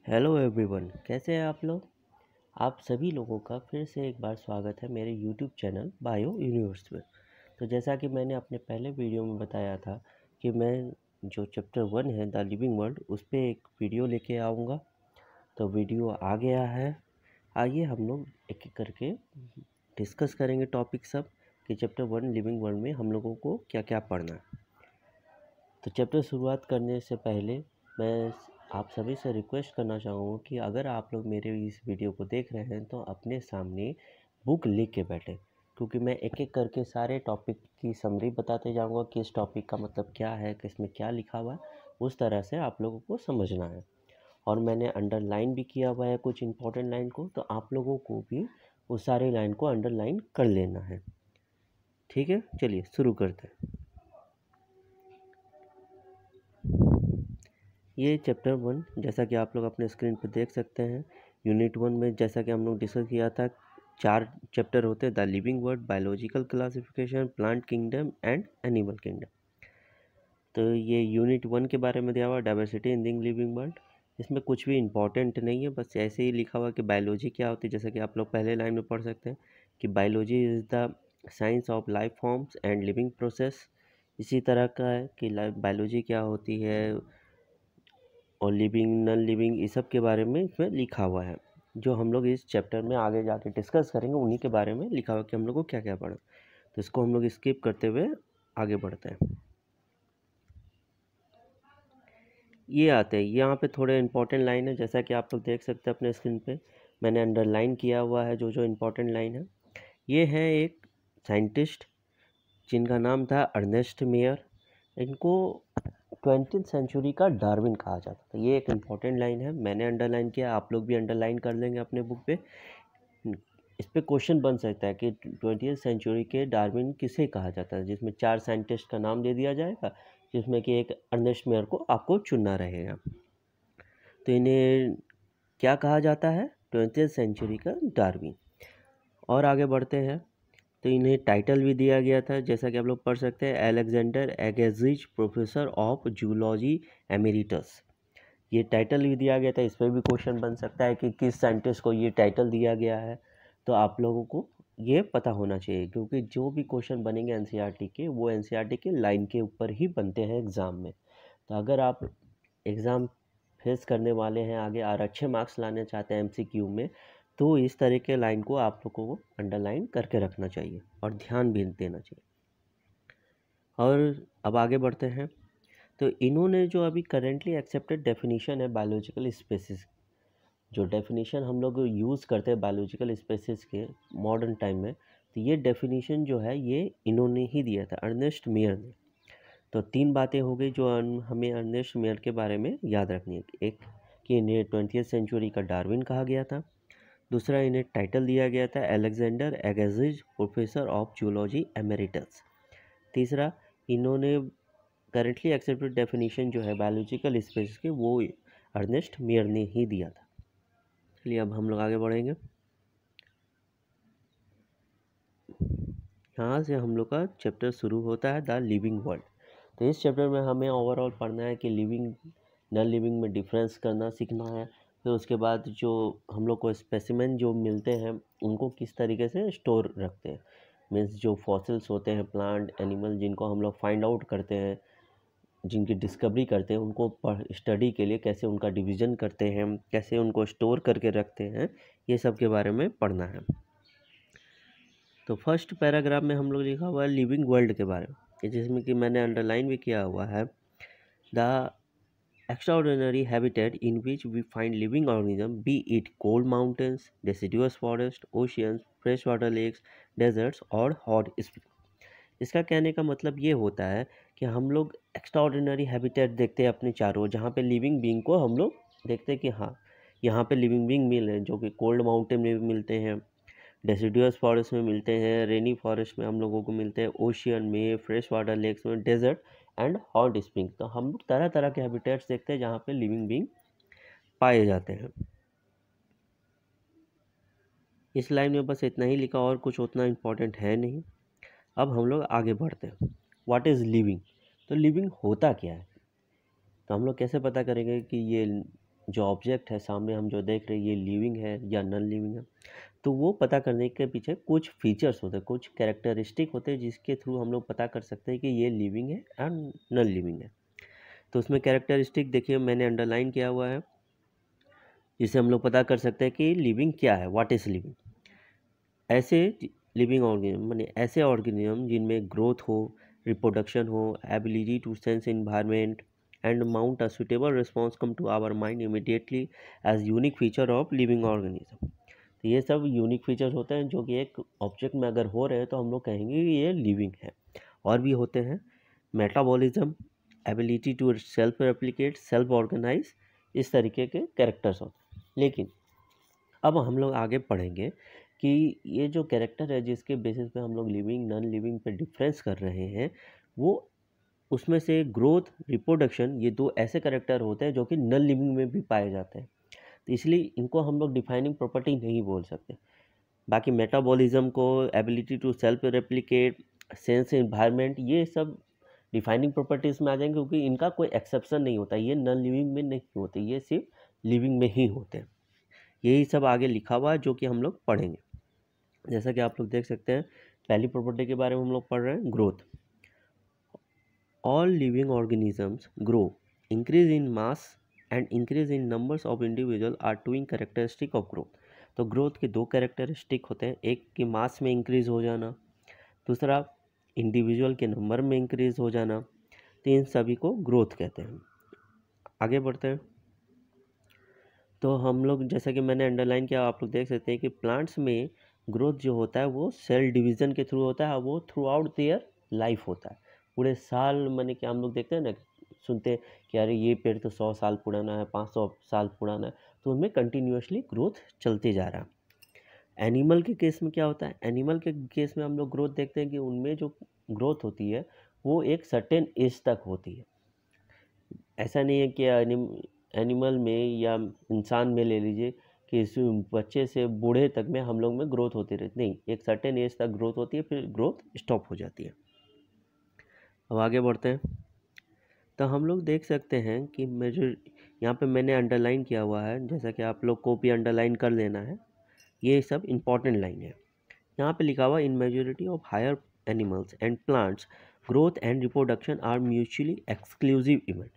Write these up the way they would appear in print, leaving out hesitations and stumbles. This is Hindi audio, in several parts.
हेलो एवरीवन, कैसे हैं आप लोग। आप सभी लोगों का फिर से एक बार स्वागत है मेरे यूट्यूब चैनल बायो यूनिवर्स में। तो जैसा कि मैंने अपने पहले वीडियो में बताया था कि मैं जो चैप्टर 1 है द लिविंग वर्ल्ड उस पर एक वीडियो लेके आऊँगा। तो वीडियो आ गया है। आइए हम लोग एक एक करके डिस्कस करेंगे टॉपिक सब कि चैप्टर 1 लिविंग वर्ल्ड में हम लोगों को क्या क्या पढ़ना है। तो चैप्टर शुरुआत करने से पहले मैं आप सभी से रिक्वेस्ट करना चाहूँगा कि अगर आप लोग मेरे इस वीडियो को देख रहे हैं तो अपने सामने बुक लिख के बैठें, क्योंकि मैं एक एक करके सारे टॉपिक की समरी बताते जाऊँगा कि इस टॉपिक का मतलब क्या है, किसमें क्या लिखा हुआ है, उस तरह से आप लोगों को समझना है। और मैंने अंडरलाइन भी किया हुआ है कुछ इंपॉर्टेंट लाइन को, तो आप लोगों को भी उस सारे लाइन को अंडरलाइन कर लेना है। ठीक है, चलिए शुरू करते हैं। ये चैप्टर 1 जैसा कि आप लोग अपने स्क्रीन पर देख सकते हैं। यूनिट 1 में जैसा कि हम लोग डिस्कस किया था 4 चैप्टर होते हैं, the living world, biological classification, plant kingdom and animal kingdom. तो ये यूनिट 1 के बारे में दिया हुआ diversity in the living world. इसमें कुछ भी इंपॉर्टेंट नहीं है, बस ऐसे ही लिखा हुआ कि बायोलॉजी क्या होती है। जैसा कि आप लोग पहले लाइन में पढ़ सकते हैं कि biology is the science of life forms and living process. इसी तरह का है कि बायोलॉजी क्या होती है और लिविंग नॉन लिविंग इस सब के बारे में इसमें लिखा हुआ है। जो हम लोग इस चैप्टर में आगे जाके डिस्कस करेंगे उन्हीं के बारे में लिखा हुआ कि हम लोग को क्या क्या पढ़ा। तो इसको हम लोग स्किप करते हुए आगे बढ़ते हैं। ये आते हैं, यहाँ पे थोड़े इंपॉर्टेंट लाइन है जैसा कि आप लोग देख सकते हैं अपने स्क्रीन पे। मैंने अंडरलाइन किया हुआ है जो जो इम्पोर्टेंट लाइन है। ये है एक साइंटिस्ट जिनका नाम था अर्नेस्ट मेयर। इनको 20th सेंचुरी का डार्विन कहा जाता था। ये एक इम्पॉर्टेंट लाइन है, मैंने अंडरलाइन किया, आप लोग भी अंडरलाइन कर लेंगे अपने बुक पे। इस पे क्वेश्चन बन सकता है कि 20th सेंचुरी के डार्विन किसे कहा जाता है, जिसमें 4 साइंटिस्ट का नाम दे दिया जाएगा, जिसमें कि एक अर्नेस्ट मेयर को आपको चुनना रहेगा। तो इन्हें क्या कहा जाता है, 20th सेंचुरी का डार्विन। और आगे बढ़ते हैं तो इन्हें टाइटल भी दिया गया था जैसा कि आप लोग पढ़ सकते हैं, Alexander Agassiz professor of zoology emeritus. ये टाइटल भी दिया गया था। इस पर भी क्वेश्चन बन सकता है कि किस साइंटिस्ट को ये टाइटल दिया गया है। तो आप लोगों को ये पता होना चाहिए, क्योंकि जो भी क्वेश्चन बनेंगे एनसीईआरटी के, वो एनसीईआरटी के लाइन के ऊपर ही बनते हैं एग्ज़ाम में। तो अगर आप एग्ज़ाम फेस करने वाले हैं आगे और अच्छे मार्क्स लाने चाहते हैं एमसीक्यू में, तो इस तरह के लाइन को आप लोगों को अंडरलाइन करके रखना चाहिए और ध्यान भी देना चाहिए। और अब आगे बढ़ते हैं। तो इन्होंने जो अभी करेंटली एक्सेप्टेड डेफिनेशन है बायोलॉजिकल स्पेसिस, जो डेफिनेशन हम लोग यूज़ करते हैं बायोलॉजिकल स्पेसिस के मॉडर्न टाइम में, तो ये डेफिनेशन जो है ये इन्होंने ही दिया था, अर्नेस्ट मेयर ने। तो 3 बातें हो गई जो हमें अर्नेस्ट मेयर के बारे में याद रखनी है। एक कि इन्हें 20th सेंचुरी का डार्विन कहा गया था। दूसरा, इन्हें टाइटल दिया गया था Alexander Agassiz professor of zoology emeritus. तीसरा, इन्होंने करेंटली एक्सेप्टेड डेफिनेशन जो है बायोलॉजिकल स्पेसिस के, वो अर्नेस्ट मेयर ने ही दिया था। चलिए अब हम लोग आगे बढ़ेंगे। यहाँ से हम लोग का चैप्टर शुरू होता है द लिविंग वर्ल्ड। तो इस चैप्टर में हमें ओवरऑल पढ़ना है कि लिविंग नॉन लिविंग में डिफरेंस करना सीखना है। फिर उसके बाद जो हम लोग को स्पेसिमेन जो मिलते हैं उनको किस तरीके से स्टोर रखते हैं, मीन्स जो फॉसिल्स होते हैं प्लांट एनिमल जिनको हम लोग फाइंड आउट करते हैं, जिनकी डिस्कवरी करते हैं, उनको स्टडी के लिए कैसे उनका डिवीज़न करते हैं, कैसे उनको स्टोर करके रखते हैं, ये सब के बारे में पढ़ना है। तो फर्स्ट पैराग्राफ में हम लोग लिखा हुआ है लिविंग वर्ल्ड के बारे में, कि जिसमें कि मैंने अंडरलाइन भी किया हुआ है, the extraordinary habitat in which we find living organisms, be it cold mountains, deciduous forest, oceans, freshwater lakes, deserts और hot springs। इसका कहने का मतलब ये होता है कि हम लोग एक्स्ट्राऑर्डिनरी हैबिटेट देखते हैं अपने चारों, जहाँ पे लिविंग बीइंग को हम लोग देखते हैं कि हाँ यहाँ पे लिविंग बीइंग मिल रहे हैं, जो कि कोल्ड माउंटेन में भी मिलते हैं, डेसिडुअस फॉरेस्ट में मिलते हैं, रेनी फॉरेस्ट में हम लोगों को मिलते हैं, ओशियन में, फ्रेश वाटर लेक्स में, डेजर्ट एंड हॉट स्प्रिंग। तो हम लोग तरह तरह के हैबिटेट्स देखते हैं जहाँ पे लिविंग बीइंग पाए जाते हैं। इस लाइन में बस इतना ही लिखा और कुछ उतना इम्पोर्टेंट है नहीं। अब हम लोग आगे बढ़ते हैं। What is living. तो लिविंग होता क्या है, तो हम लोग कैसे पता करेंगे कि ये जो ऑब्जेक्ट है सामने हम जो देख रहे हैं ये लिविंग है या नॉन लिविंग है, तो वो पता करने के पीछे कुछ फीचर्स होते हैं, कुछ कैरेक्टरिस्टिक होते हैं जिसके थ्रू हम लोग पता कर सकते हैं कि ये लिविंग है या नॉन लिविंग है। तो उसमें कैरेक्टरिस्टिक देखिए मैंने अंडरलाइन किया हुआ है, जिससे हम लोग पता कर सकते हैं कि लिविंग क्या है, व्हाट इज़ लिविंग। ऐसे लिविंग ऑर्गेनिज्म माने ऐसे ऑर्गेनिज्म जिनमें ग्रोथ हो, रिप्रोडक्शन हो, ability to sense environment and mount a suitable response come to our mind immediately as unique feature of living organism. तो ये सब यूनिक फीचर्स होते हैं जो कि एक ऑब्जेक्ट में अगर हो रहे हैं तो हम लोग कहेंगे कि ये लिविंग है। और भी होते हैं metabolism, ability to self replicate, self organise, इस तरीके के कैरेक्टर्स होते हैं। लेकिन अब हम लोग आगे पढ़ेंगे कि ये जो कैरेक्टर है जिसके बेसिस पे हम लोग लिविंग नॉन लिविंग पे डिफरेंस कर रहे हैं, वो उसमें से ग्रोथ, रिप्रोडक्शन, ये दो ऐसे कैरेक्टर होते हैं जो कि नॉन लिविंग में भी पाए जाते हैं। तो इसलिए इनको हम लोग डिफाइनिंग प्रॉपर्टी नहीं बोल सकते। बाकी मेटाबॉलिज्म को, ability to self replicate, sense environment, ये सब डिफाइनिंग प्रॉपर्टीज में आ जाएंगे क्योंकि इनका कोई एक्सेप्शन नहीं होता, ये नॉन लिविंग में नहीं होते, ये सिर्फ लिविंग में ही होते हैं। यही सब आगे लिखा हुआ है जो कि हम लोग पढ़ेंगे। जैसा कि आप लोग देख सकते हैं, पहली प्रॉपर्टी के बारे में हम लोग पढ़ रहे हैं, growth. All living organisms grow, increase in mass and increase in numbers of individual are two characteristic of growth. तो ग्रोथ के दो कैरेक्टरिस्टिक होते हैं, एक कि मास में इंक्रीज हो जाना, दूसरा इंडिविजुअल के नंबर में इंक्रीज हो जाना। तो इन सभी को ग्रोथ कहते हैं। आगे बढ़ते हैं। तो हम लोग जैसा कि मैंने अंडरलाइन किया, आप लोग देख सकते हैं कि प्लांट्स में ग्रोथ जो होता है वो सेल डिवीज़न के थ्रू होता है, वो थ्रू आउट देयर लाइफ होता है। पूरे साल माने कि हम लोग देखते हैं ना, सुनते हैं कि अरे ये पेड़ तो 100 साल पुराना है, 500 साल पुराना है, तो उनमें कंटिन्यूसली ग्रोथ चलते जा रहा है। एनिमल के केस में क्या होता है, एनिमल के केस में हम लोग ग्रोथ देखते हैं कि उनमें जो ग्रोथ होती है वो एक सर्टेन एज तक होती है। ऐसा नहीं है कि एनिमल में या इंसान में ले लीजिए कि इस बच्चे से बूढ़े तक में हम लोग में ग्रोथ होती रहती, नहीं, एक सर्टेन एज तक ग्रोथ होती है, फिर ग्रोथ स्टॉप हो जाती है। अब आगे बढ़ते हैं। तो हम लोग देख सकते हैं कि मेजर, यहाँ पे मैंने अंडरलाइन किया हुआ है, जैसा कि आप लोग को भी अंडरलाइन कर लेना है, ये सब इंपॉर्टेंट लाइन है। यहाँ पे लिखा हुआ, in majority of higher animals and plants growth and reproduction are mutually exclusive event.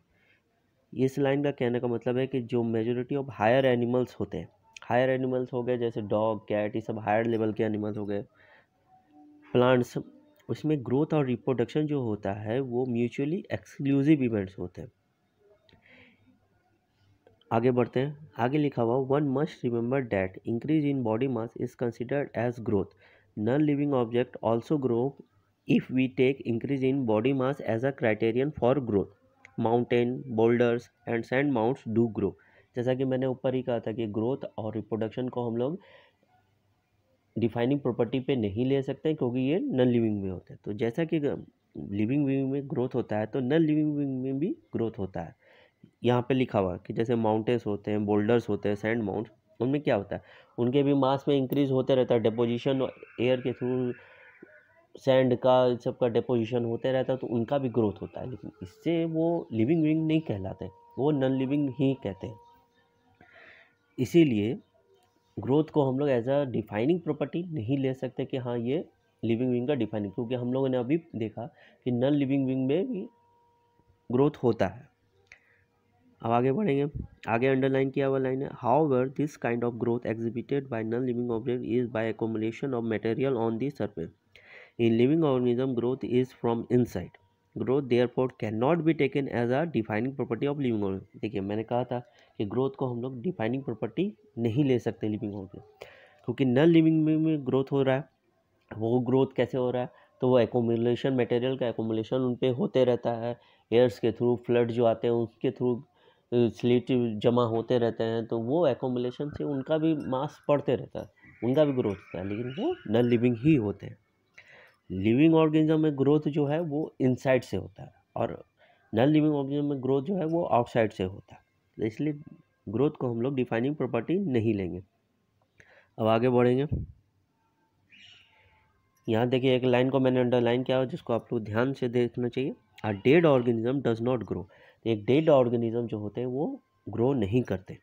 इस लाइन का कहने का मतलब है कि जो मेजॉरिटी ऑफ हायर एनिमल्स होते हैं, हायर एनिमल्स हो गए जैसे डॉग, कैट, ये सब हायर लेवल के एनिमल्स हो गए, प्लांट्स, उसमें ग्रोथ और रिप्रोडक्शन जो होता है वो म्यूचुअली एक्सक्लूसिव इवेंट्स होते हैं। आगे बढ़ते हैं। आगे लिखा हुआ, one must remember that increase in body mass is considered as growth, non living object also grow if we take increase in body mass as a criterion for growth, mountain, boulders and sand mounts do grow. जैसा कि मैंने ऊपर ही कहा था कि ग्रोथ और रिप्रोडक्शन को हम लोग डिफाइनिंग प्रॉपर्टी पे नहीं ले सकते क्योंकि ये नॉन लिविंग में होते हैं। तो जैसा कि लिविंग बीइंग में ग्रोथ होता है तो नॉन लिविंग बीइंग में भी ग्रोथ होता है। यहाँ पे लिखा हुआ कि जैसे माउंटेन्स होते हैं, बोल्डर्स होते हैं, सैंड माउंट्स, उनमें क्या होता है, उनके भी मास में इंक्रीज होते रहता है, डिपोजिशन एयर के थ्रू सैंड का सबका डिपोजिशन होते रहता है, तो उनका भी ग्रोथ होता है। लेकिन इससे वो लिविंग बीइंग नहीं कहलाते, वो नॉन लिविंग ही कहते हैं। इसीलिए ग्रोथ को हम लोग एज अ डिफाइनिंग प्रॉपर्टी नहीं ले सकते कि हाँ ये लिविंग बीइंग का डिफाइनिंग, क्योंकि हम लोगों ने अभी देखा कि नॉन लिविंग बीइंग में भी ग्रोथ होता है। अब आगे बढ़ेंगे। आगे अंडरलाइन किया हुआ लाइन है, however this kind of growth exhibited by non living object is by accumulation of material on the surface. In living organism growth is from inside, growth therefore can not be taken as a defining property of living organism. देखिए मैंने कहा था कि ग्रोथ को हम लोग डिफाइनिंग प्रॉपर्टी नहीं ले सकते लिविंग ऑर्गेनिज्म, क्योंकि नॉन लिविंग में ग्रोथ हो रहा है। वो ग्रोथ कैसे हो रहा है, तो वो एक्युमुलेशन, मटेरियल का एक्युमुलेशन उन पे होते रहता है, एयर्स के थ्रू, फ्लड जो आते हैं उसके थ्रू स्लीट जमा होते रहते हैं, तो वो एक्युमुलेशन से उनका भी मास बढ़ते रहता है, उनका भी ग्रोथ होता है, लेकिन वो नॉन लिविंग ही होते हैं। लिविंग ऑर्गेनिज्म में ग्रोथ जो है वो इनसाइड से होता है और नॉन लिविंग ऑर्गेनिज्म में ग्रोथ जो है वो आउटसाइड से होता है। तो इसलिए ग्रोथ को हम लोग डिफाइनिंग प्रॉपर्टी नहीं लेंगे। अब आगे बढ़ेंगे। यहाँ देखिए एक लाइन को मैंने अंडरलाइन किया जिसको आप लोग ध्यान से देखना चाहिए। A dead organism does not grow. एक डेड ऑर्गेनिज्म जो होते हैं वो ग्रो नहीं करते।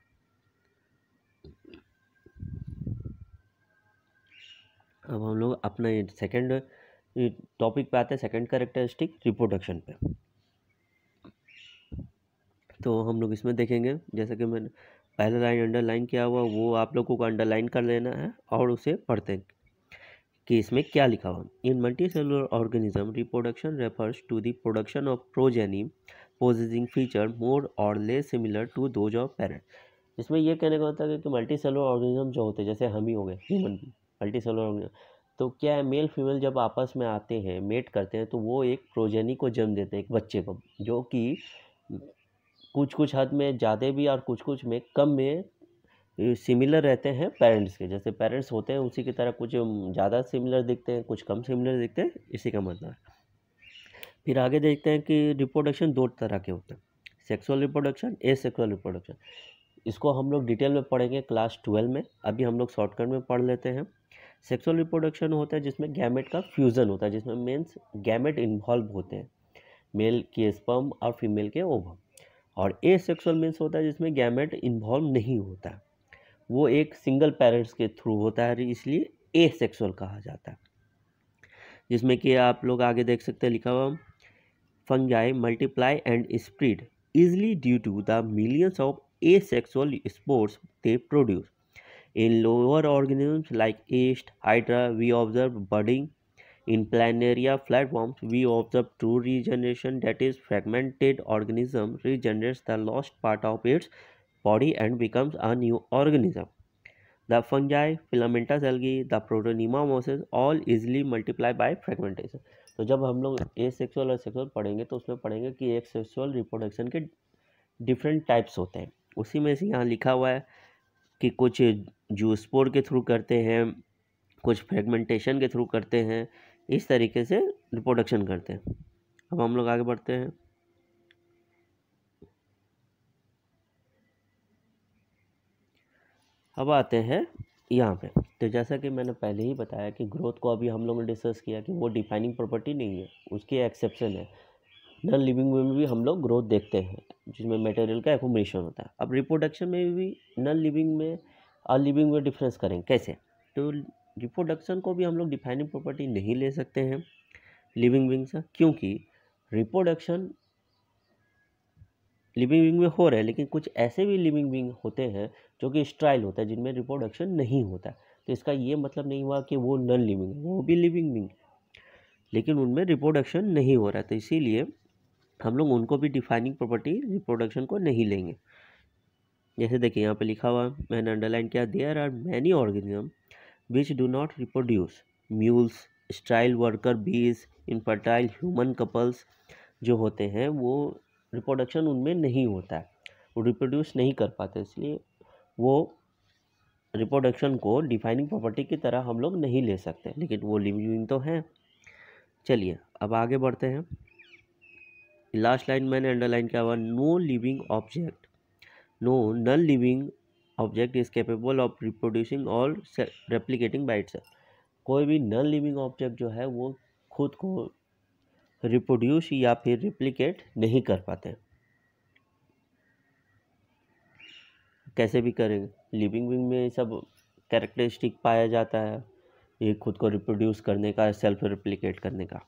अब हम लोग अपना सेकंड टॉपिक पे आते हैं, सेकंड कैरेक्टरिस्टिक रिप्रोडक्शन पे। तो हम लोग इसमें देखेंगे, जैसे कि मैंने पहला लाइन अंडरलाइन किया हुआ, वो आप लोगों को अंडरलाइन कर लेना है और उसे पढ़ते हैं कि इसमें क्या लिखा हुआ। In multicellular organism reproduction refers to the production of progeny possessing feature more or less similar to those of parent. इसमें यह कहने का होता है कि मल्टीसेलुलर ऑर्गेनिज्म जो होते हैं, जैसे हम ही हो गए ह्यूमन भी मल्टीसेलुलर ऑर्गेनिज्म, तो क्या है, मेल फीमेल जब आपस में आते हैं, मेट करते हैं, तो वो एक प्रोजेनी को जन्म देते हैं, एक बच्चे को, जो कि कुछ हद में ज़्यादा भी और कुछ में कम में सिमिलर रहते हैं पेरेंट्स के। जैसे पेरेंट्स होते हैं उसी की तरह कुछ ज़्यादा सिमिलर दिखते हैं, कुछ कम सिमिलर दिखते हैं, इसी का मतलब है। फिर आगे देखते हैं कि रिप्रोडक्शन दो तरह के होते हैं, सेक्सुअल रिप्रोडक्शन, एसेक्सुअल रिप्रोडक्शन। इसको हम लोग डिटेल में पढ़ेंगे क्लास 12 में, अभी हम लोग शॉर्टकट में पढ़ लेते हैं। सेक्सुअल रिप्रोडक्शन होता है जिसमें गैमेट का फ्यूज़न होता है, जिसमें मीन्स गैमेट इन्वॉल्व होते हैं, मेल के स्पर्म और फीमेल के ओवम। और एसेक्सुअल मीन्स होता है जिसमें गैमेट इन्वॉल्व नहीं होता है, वो एक सिंगल पेरेंट्स के थ्रू होता है, इसलिए एसेक्सुअल कहा जाता है। जिसमें कि आप लोग आगे देख सकते हैं लिखा हुआ, fungi multiply and spread easily due to the millions of asexual spores they produce. In lower organisms like yeast, hydra, we observe budding. In planaria flatworms, we observe true regeneration, that is, fragmented organism regenerates the lost part of its body and becomes a new organism. The fungi, filamentous algae, the protonema mosses all easily multiply by fragmentation. तो जब हम लोग एसेक्सुअल और सेक्सुअल पढ़ेंगे तो उसमें पढ़ेंगे कि एक सेक्सुअल रिप्रोडक्शन के डिफरेंट टाइप्स होते हैं। उसी में से यहाँ लिखा हुआ है कि कुछ जूस्पोर के थ्रू करते हैं, कुछ फ्रेगमेंटेशन के थ्रू करते हैं, इस तरीके से रिप्रोडक्शन करते हैं। अब हम लोग आगे बढ़ते हैं। अब आते हैं यहाँ पे, तो जैसा कि मैंने पहले ही बताया कि ग्रोथ को अभी हम लोगों ने डिस्कस किया कि वो डिफाइनिंग प्रॉपर्टी नहीं है, उसके एक्सेप्शन है। नॉन लिविंग में भी हम लोग ग्रोथ देखते हैं जिसमें मटेरियल का एक्युमुलेशन होता है। अब रिप्रोडक्शन में भी नॉन लिविंग में और लिविंग में डिफरेंस करें कैसे, तो रिप्रोडक्शन को भी हम लोग डिफाइनिंग प्रॉपर्टी नहीं ले सकते हैं लिविंग बीइंग से, क्योंकि रिप्रोडक्शन लिविंग बीइंग में हो रहा है, लेकिन कुछ ऐसे भी लिविंग बीइंग होते हैं जो कि स्ट्राइल होता है, जिनमें रिप्रोडक्शन नहीं होता है। तो इसका ये मतलब नहीं हुआ कि वो नॉन लिविंग है, वो भी लिविंग बीइंग है, लेकिन उनमें रिप्रोडक्शन नहीं हो रहा है। तो इसीलिए हम लोग उनको भी डिफाइनिंग प्रॉपर्टी रिप्रोडक्शन को नहीं लेंगे। जैसे देखिए यहाँ पे लिखा हुआ, मैंने अंडरलाइन किया, there are many organism which do not reproduce, mules, sterile worker bees, infertile human couples जो होते हैं वो रिप्रोडक्शन उनमें नहीं होता है, वो रिप्रोड्यूस नहीं कर पाते, इसलिए वो रिप्रोडक्शन को डिफाइनिंग प्रॉपर्टी की तरह हम लोग नहीं ले सकते, लेकिन वो लिविंग तो हैं। चलिए अब आगे बढ़ते हैं। लास्ट लाइन मैंने अंडरलाइन किया हुआ, no living object, no non living object is capable of reproducing और रेप्लिकेटिंग बाय इटसेल्फ। कोई भी नॉन लिविंग ऑब्जेक्ट जो है वो खुद को रिप्रोड्यूस या फिर रिप्लिकेट नहीं कर पाते। कैसे भी करेंगे, लिविंग बीइंग में सब कैरेक्टरिस्टिक पाया जाता है, ये खुद को रिप्रोड्यूस करने का, सेल्फ रिप्लिकेट करने का।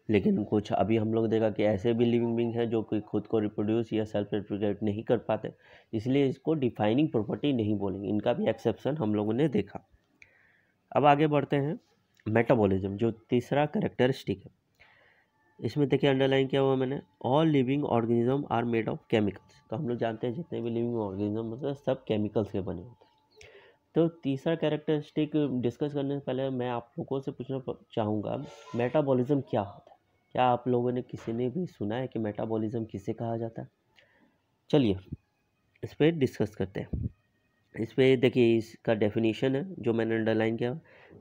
लेकिन कुछ अभी हम लोग देखा कि ऐसे भी लिविंग बीइंग हैं जो कि खुद को रिप्रोड्यूस या सेल्फ रिप्लिकेट नहीं कर पाते, इसलिए इसको डिफाइनिंग प्रॉपर्टी नहीं बोलेंगे, इनका भी एक्सेप्शन हम लोगों ने देखा। अब आगे बढ़ते हैं, मेटाबॉलिज्म जो तीसरा कैरेक्टरिस्टिक है। इसमें देखिए अंडरलाइन किया हुआ मैंने, all living organism are made of chemicals. तो हम लोग जानते हैं जितने भी लिविंग ऑर्गेनिज्म मतलब सब केमिकल्स के बने होते हैं। तो तीसरा कैरेक्टरिस्टिक डिस्कस करने से पहले मैं आप लोगों से पूछना चाहूँगा, मेटाबॉलिज्म क्या होता है? क्या आप लोगों ने किसी ने भी सुना है कि मेटाबॉलिज्म किसे कहा जाता है? चलिए इस पर डिस्कस करते हैं। इस पर देखिए इसका डेफिनेशन है जो मैंने अंडरलाइन किया,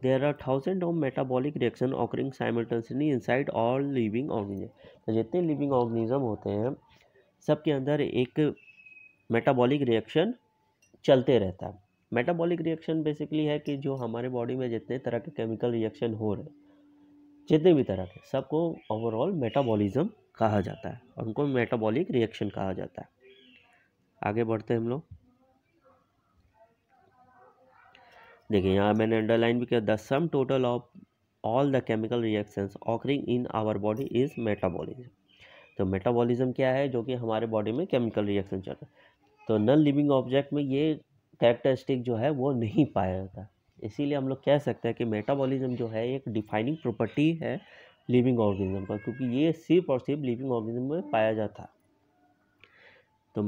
there are thousand of metabolic reaction occurring simultaneously inside all living organism. तो जितने लिविंग ऑर्गेनिज्म होते हैं सबके अंदर एक मेटाबॉलिक रिएक्शन चलते रहता है। मेटाबॉलिक रिएक्शन बेसिकली है कि जो हमारे बॉडी में जितने तरह के केमिकल रिएक्शन हो रहे हैं, जितने भी तरह के, सबको ओवरऑल मेटाबॉलिज्म कहा जाता है और उनको मेटाबॉलिक रिएक्शन कहा जाता है। आगे बढ़ते हैं हम लोग। देखिए यहाँ मैंने अंडरलाइन भी किया, the sum total of all the chemical reactions occurring in our body is metabolism. तो मेटाबॉलिज्म क्या है, जो कि हमारे बॉडी में केमिकल रिएक्शन चल रहा है। तो नॉन लिविंग ऑब्जेक्ट में ये कैरेक्टरिस्टिक जो है वो नहीं पाया जाता, इसीलिए हम लोग कह सकते हैं कि मेटाबॉलिज्म जो है एक डिफाइनिंग प्रॉपर्टी है लिविंग ऑर्गेनिज्म का, क्योंकि ये सिर्फ और सिर्फ लिविंग ऑर्गेनिज्म में पाया जाता है। तो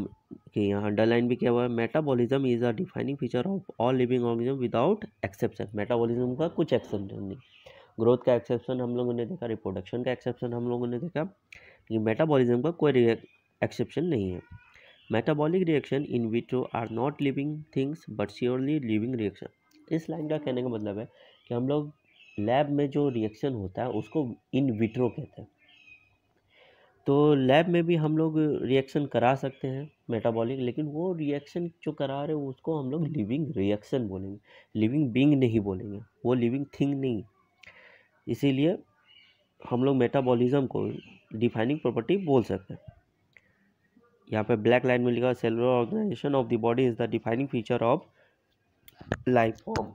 कि यहाँ अंडरलाइन भी किया हुआ है, metabolism is a defining feature of all living organism without exception. Metabolism का कुछ एक्सेप्शन नहीं, ग्रोथ का एक्सेप्शन हम लोगों ने देखा, रिप्रोडक्शन का एक्सेप्शन हम लोगों ने देखा, कि मेटाबॉलिज्म का कोई एक्सेप्शन नहीं है। Metabolic reaction in vitro are not living things but surely living reaction. इस लाइन का कहने का मतलब है कि हम लोग लैब में जो रिएक्शन होता है उसको इन विट्रो कहते हैं। तो लैब में भी हम लोग रिएक्शन करा सकते हैं मेटाबॉलिक, लेकिन वो रिएक्शन जो करा रहे हैं उसको हम लोग लिविंग रिएक्शन बोलेंगे, लिविंग बीइंग नहीं बोलेंगे, वो लिविंग थिंग नहीं। इसीलिए हम लोग मेटाबॉलिज्म को डिफाइनिंग प्रॉपर्टी बोल सकते हैं। यहाँ पे ब्लैक लाइन में लिखा, cellular organisation of the body is the defining feature of life form.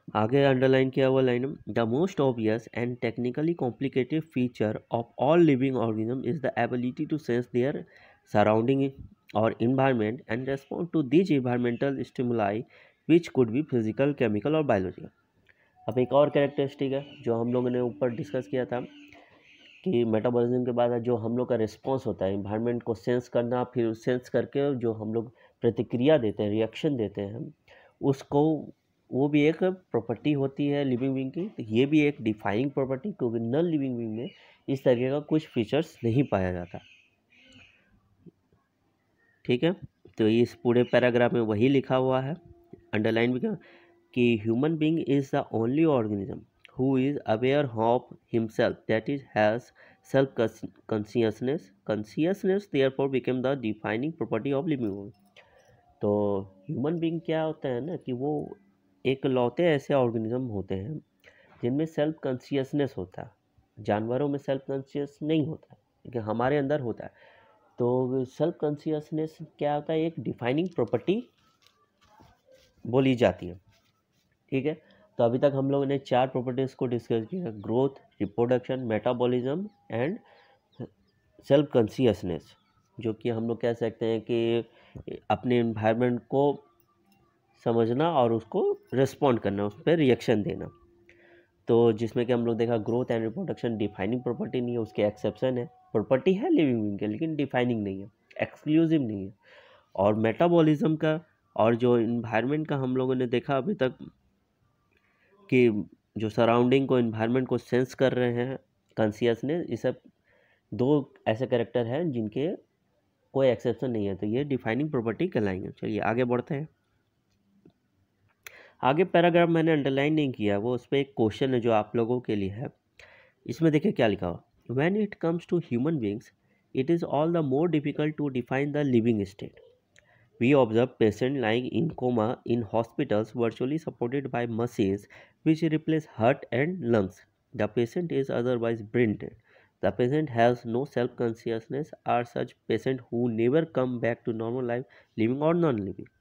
आगे अंडरलाइन किया हुआ line, the most obvious and technically complicated feature of all living organism is the ability to sense their surrounding or environment and respond to this environmental stimuli which could be physical, chemical or biological. अब एक और कैरेक्टरिस्टिक है जो हम लोगों ने ऊपर डिस्कस किया था कि मेटाबॉलिज्म के बाद जो हम लोग का रिस्पॉन्स होता है इन्वायरमेंट को सेंस करना, फिर सेंस करके जो हम लोग प्रतिक्रिया देते हैं, रिएक्शन देते हैं हम उसको, वो भी एक प्रॉपर्टी होती है लिविंग बीइंग की। तो ये भी एक डिफाइनिंग प्रॉपर्टी, क्योंकि नॉन लिविंग बीइंग में इस तरीके का कुछ फीचर्स नहीं पाया जाता। ठीक है, तो इस पूरे पैराग्राफ में वही लिखा हुआ है, अंडरलाइन भी क्या, कि human being is the only organism who is aware of himself, that is has self consciousness. Consciousness therefore became the defining property of living being. तो ह्यूमन बीइंग क्या होता है ना, कि वो एक लौते ऐसे ऑर्गेनिज्म होते हैं जिनमें सेल्फ कॉन्शियसनेस होता है। जानवरों में सेल्फ कॉन्शियस नहीं होता है, लेकिन हमारे अंदर होता है। तो सेल्फ कॉन्शियसनेस क्या होता है, एक डिफाइनिंग प्रॉपर्टी बोली जाती है। ठीक है, तो अभी तक हम लोगों ने 4 प्रॉपर्टीज़ को डिस्कस किया, growth, reproduction, metabolism and self consciousness, जो कि हम लोग कह सकते हैं कि अपने एनवायरनमेंट को समझना और उसको रिस्पॉन्ड करना, उस पर रिएक्शन देना। तो जिसमें कि हम लोग देखा growth and reproduction defining property नहीं है, उसके एक्सेप्शन है, प्रॉपर्टी है लिविंग बीइंग के लेकिन डिफाइनिंग नहीं है, एक्सक्लूसिव नहीं है। और मेटाबॉलिज्म का और जो इन्वायरमेंट का हम लोगों ने देखा अभी तक कि जो सराउंडिंग को, इन्वायरमेंट को सेंस कर रहे हैं, कॉन्शियसनेस, ये सब 2 ऐसे कैरेक्टर हैं जिनके कोई एक्सेप्शन नहीं है, तो ये डिफाइनिंग प्रॉपर्टी कहलाएंगे। चलिए आगे बढ़ते हैं। आगे पैराग्राफ मैंने अंडरलाइन नहीं किया, वो उस पर एक क्वेश्चन है जो आप लोगों के लिए है। इसमें देखिए क्या लिखा हुआ, when it comes to human beings it is all the more difficult to define the living state. We observe patients lying in coma in hospitals virtually supported by machines which replace heart and lungs. The patient is otherwise brain dead. The patient has no self-consciousness. Are such patients who never come back to normal life, living or non-living?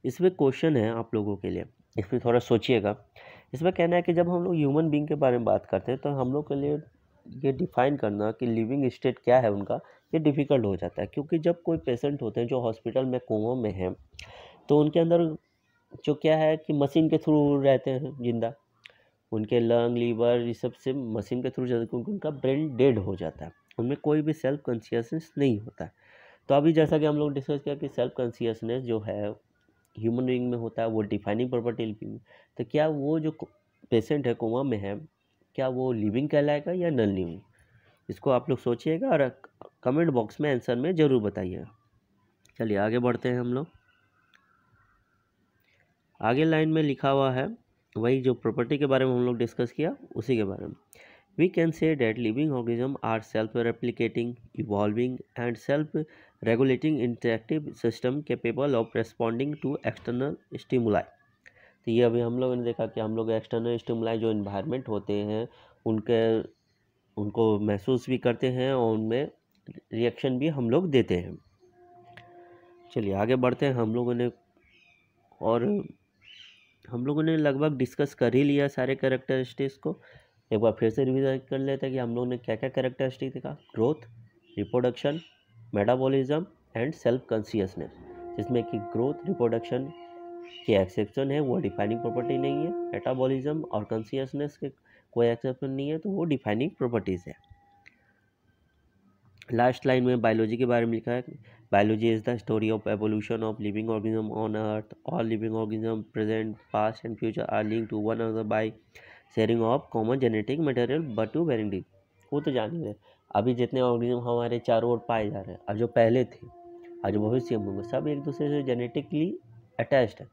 इसमें क्वेश्चन है आप लोगों के लिए, इसमें थोड़ा सोचिएगा। इसमें कहना है कि जब हम लोग ह्यूमन बीइंग के बारे में बात करते हैं तो हम लोग के लिए ये डिफाइन करना कि लिविंग स्टेट क्या है उनका, ये डिफ़िकल्ट हो जाता है। क्योंकि जब कोई पेशेंट होते हैं जो हॉस्पिटल में कोमा में हैं, तो उनके अंदर जो क्या है कि मशीन के थ्रू रहते हैं जिंदा, उनके लंग, लीवर, ये सब से मशीन के थ्रू जाते, क्योंकि उनका ब्रेन डेड हो जाता है, उनमें कोई भी सेल्फ कॉन्शियसनेस नहीं होता है। तो अभी जैसा कि हम लोग डिस्कस किया कि सेल्फ कॉन्शियसनेस जो है ह्यूमन बीइंग में होता है, वो डिफाइनिंग प्रॉपर्टी लिविंग। तो क्या वो जो पेशेंट है कोमा में है, क्या वो लिविंग कहलाएगा या नॉन लिविंग? इसको आप लोग सोचिएगा और कमेंट बॉक्स में आंसर में ज़रूर बताइएगा। चलिए आगे बढ़ते हैं हम लोग। आगे लाइन में लिखा हुआ है वही जो प्रॉपर्टी के बारे में हम लोग डिस्कस किया उसी के बारे में। We can say that living organism are self replicating, evolving and self regulating interactive system capable of responding to external stimuli. तो ये अभी हम लोगों ने देखा कि हम लोग एक्सटर्नल स्टिमुलाई जो इन्वायरमेंट होते हैं उनके उनको महसूस भी करते हैं और उनमें रिएक्शन भी हम लोग देते हैं। चलिए आगे बढ़ते हैं। हम लोगों ने लगभग डिस्कस कर ही लिया सारे कैरेक्टरिस्टिक्स को। एक बार फिर से रिवीजन कर लेते हैं कि हम लोगों ने क्या क्या कैरेक्टरिस्टिक देखा। Growth, reproduction, metabolism and self consciousness, जिसमें कि ग्रोथ रिप्रोडक्शन के एक्सेप्शन है, वो डिफाइनिंग प्रॉपर्टी नहीं है। मेटाबॉलिज्म और कॉन्शियसनेस के कोई एक्सेप्शन नहीं है, तो वो डिफाइनिंग प्रॉपर्टीज़ है। लास्ट लाइन में बायोलॉजी के बारे में लिखा है, biology is the story of evolution of living organism on earth. All living organism present, past and future are linked to one another by sharing of common genetic material but to varying degree. वो तो जान ही रहे, अभी जितने ऑर्गेनिज्म हमारे चारों ओर पाए जा रहे हैं, अब जो पहले थे, आज भविष्य में होंगे, सब एक दूसरे से जेनेटिकली अटैच्ड है।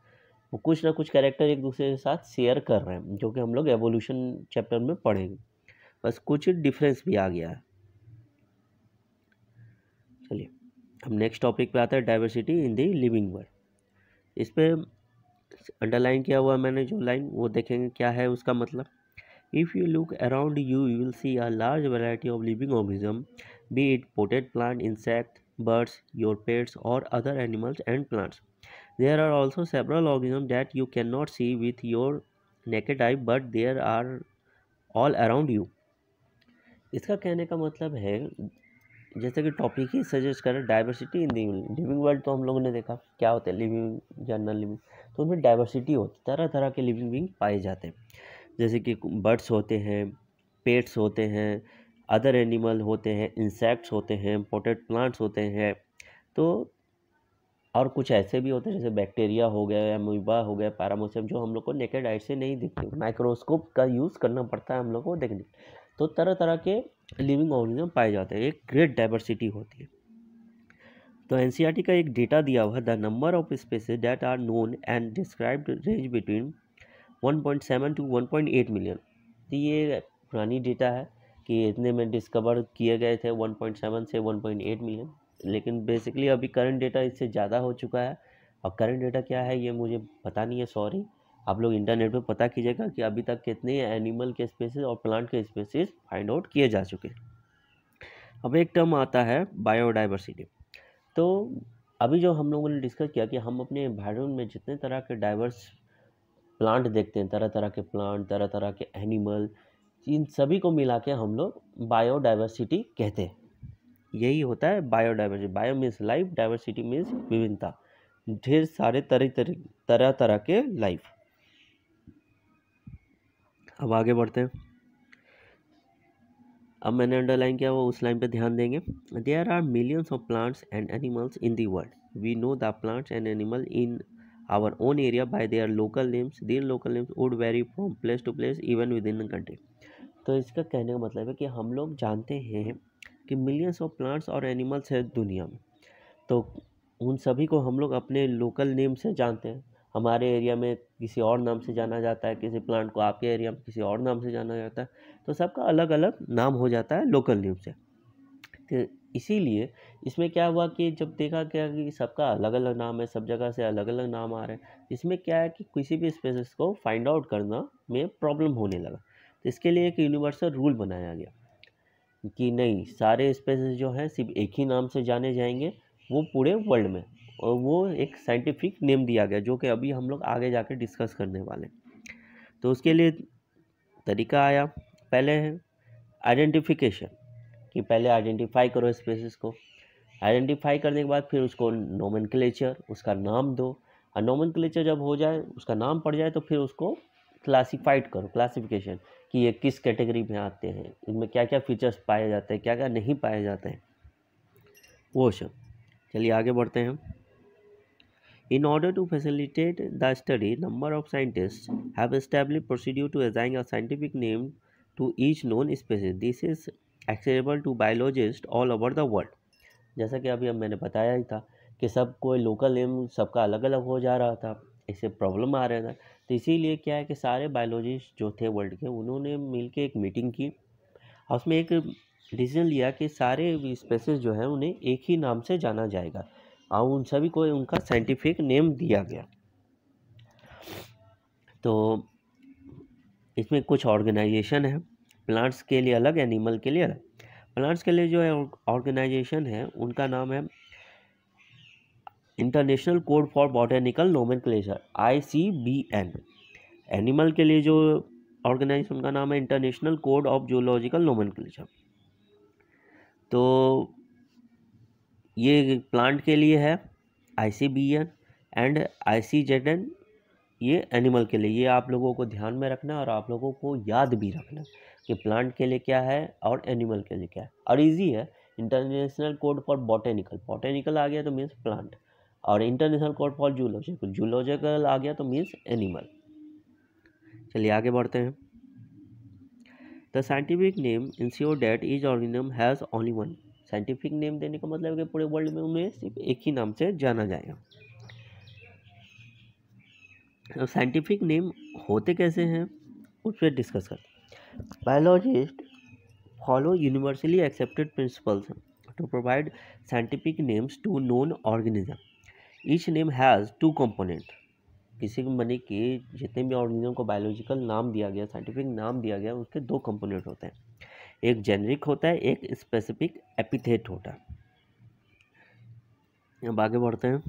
वो कुछ ना कुछ कैरेक्टर एक दूसरे के साथ शेयर कर रहे हैं, जो कि हम लोग एवोल्यूशन चैप्टर में पढ़ेंगे। बस कुछ डिफरेंस भी आ गया है। चलिए हम नेक्स्ट टॉपिक पे आते हैं, diversity in the living world. इस पे अंडरलाइन किया हुआ मैंने जो लाइन, वो देखेंगे क्या है उसका मतलब। If you look around you will see a large variety of living organism, B it potted plant, insect, birds, your pets, or other animals and plants. There are also several organisms that you cannot see with your naked eye, but there are all around you. इसका कहने का मतलब है, जैसे कि टॉपिक ही सजेस्ट करें, diversity in the living world. तो हम लोगों ने देखा क्या होता है लिविंग, जनरल लिविंग, तो उनमें डाइवर्सिटी होती है, तरह तरह के लिविंग बींग पाए जाते हैं। जैसे कि बर्ड्स होते हैं, पेट्स होते हैं, अदर एनिमल होते हैं, इंसेक्ट्स होते हैं, पोटेड प्लांट्स होते हैं। तो और कुछ ऐसे भी होते हैं जैसे बैक्टीरिया हो गया, अमीबा हो गया, पैरामोसियम, जो हम लोग को नेकेड आइट से नहीं दिखते, माइक्रोस्कोप का यूज़ करना पड़ता है हम लोग को देखने। तो तरह तरह के लिविंग ऑर्गेनिज्म पाए जाते हैं, एक ग्रेट डाइवर्सिटी होती है। तो एनसीईआरटी का एक डेटा दिया हुआ है, the number of species that are known and described range between 1.7 to 1.8 million. तो ये पुरानी डेटा है कि इतने में डिस्कवर किए गए थे 1.7 से 1.8 मिलियन, लेकिन बेसिकली अभी करंट डेटा इससे ज़्यादा हो चुका है। और करंट डेटा क्या है ये मुझे पता नहीं है, सॉरी। आप लोग इंटरनेट पे पता कीजिएगा कि अभी तक कितने एनिमल के स्पेसीज और प्लांट के स्पेसीज फाइंड आउट किए जा चुके हैं। अब एक टर्म आता है बायोडाइवर्सिटी। तो अभी जो हम लोगों ने डिस्कस किया कि हम अपने एनवायरनमेंट में जितने तरह के डाइवर्स प्लांट देखते हैं, तरह तरह के प्लांट, तरह तरह के एनिमल, इन सभी को मिला के हम लोग बायोडाइवर्सिटी कहते हैं। यही होता है biodiversity. Bio means life, diversity means विभिन्नता, ढेर सारे तरह तरह के लाइफ। अब आगे बढ़ते हैं। अब मैंने अंडरलाइन किया वो उस लाइन पे ध्यान देंगे। There are millions of plants and animals in the world. We know the plants and animal in our own area by their local names. Their local names would vary from place to place even within the country. तो इसका कहने का मतलब है कि हम लोग जानते हैं कि मिलियंस ऑफ प्लांट्स और एनिमल्स है दुनिया में, तो उन सभी को हम लोग अपने लोकल नेम से जानते हैं। हमारे एरिया में किसी और नाम से जाना जाता है, किसी प्लांट को आपके एरिया में किसी और नाम से जाना जाता है, तो सबका अलग अलग नाम हो जाता है लोकल नेम से। तो इसीलिए इसमें क्या हुआ कि जब देखा गया कि सबका अलग अलग नाम है, सब जगह से अलग अलग नाम आ रहे हैं, इसमें क्या है कि किसी भी स्पेसिस को फाइंड आउट करना में प्रॉब्लम होने लगा। तो इसके लिए एक यूनिवर्सल रूल बनाया गया कि नहीं, सारे स्पेसिस जो हैं सिर्फ एक ही नाम से जाने जाएंगे वो पूरे वर्ल्ड में, और वो एक साइंटिफिक नेम दिया गया जो कि अभी हम लोग आगे जाके डिस्कस करने वाले हैं। तो उसके लिए तरीका आया, पहले है आइडेंटिफिकेशन, कि पहले आइडेंटिफाई करो स्पेसिस को। आइडेंटिफाई करने के बाद फिर उसको नोमेनक्लेचर, उसका नाम दो, और नोमेनक्लेचर जब हो जाए, उसका नाम पड़ जाए, तो फिर उसको क्लासीफाइड करो, क्लासिफिकेशन, कि ये किस कैटेगरी में आते हैं, इनमें क्या क्या फीचर्स पाए जाते हैं, क्या क्या नहीं पाए जाते हैं, वो सब। चलिए आगे बढ़ते हैं। In order to facilitate the study, number of scientists have established procedure to assign a scientific name to each known species. This is accessible to biologists all over the world. जैसा कि अभी अब मैंने बताया ही था कि सब कोई लोकल नेम सबका अलग अलग हो जा रहा था, इससे प्रॉब्लम आ रहा था। तो इसीलिए क्या है कि सारे बायोलॉजिस्ट जो थे वर्ल्ड के, उन्होंने मिलके एक मीटिंग की और उसमें एक डिसीजन लिया कि सारे स्पेसीज जो है उन्हें एक ही नाम से जाना जाएगा, और उन सभी को उनका साइंटिफिक नेम दिया गया। तो इसमें कुछ ऑर्गेनाइजेशन है, प्लांट्स के लिए अलग, एनिमल के लिए अलग। प्लांट्स के लिए जो है ऑर्गेनाइजेशन है उनका नाम है international code for botanical nomenclature, ICBN। Animal के लिए जो ऑर्गेनाइजेशन का नाम है international code of zoological nomenclature. तो ये प्लांट के लिए है ICBN एंड ICZN, ये एनिमल के लिए। ये आप लोगों को ध्यान में रखना और आप लोगों को याद भी रखना कि प्लांट के लिए क्या है और एनिमल के लिए क्या है। और इजी है, international code for botanical, botanical आ गया तो मीन्स प्लांट, और international code for zoological, zoological आ गया तो मीन्स एनिमल। चलिए आगे बढ़ते हैं। The scientific name ensure that each organism has only one. Scientific name देने का मतलब है कि पूरे वर्ल्ड में उन्हें सिर्फ एक ही नाम से जाना जाएगा। तो साइंटिफिक नेम होते कैसे हैं उस पर डिस्कस करते हैं। Biologist follow universally accepted principles to provide scientific names to known organism. Each name has two component. किसी भी बने के जितने भी ऑर्गेनिज्म को बायोलॉजिकल नाम दिया गया, साइंटिफिक नाम दिया गया, उसके दो कंपोनेंट होते हैं, एक जेनरिक होता है, एक स्पेसिफिक एपिथेट होता है। अब आगे बढ़ते हैं।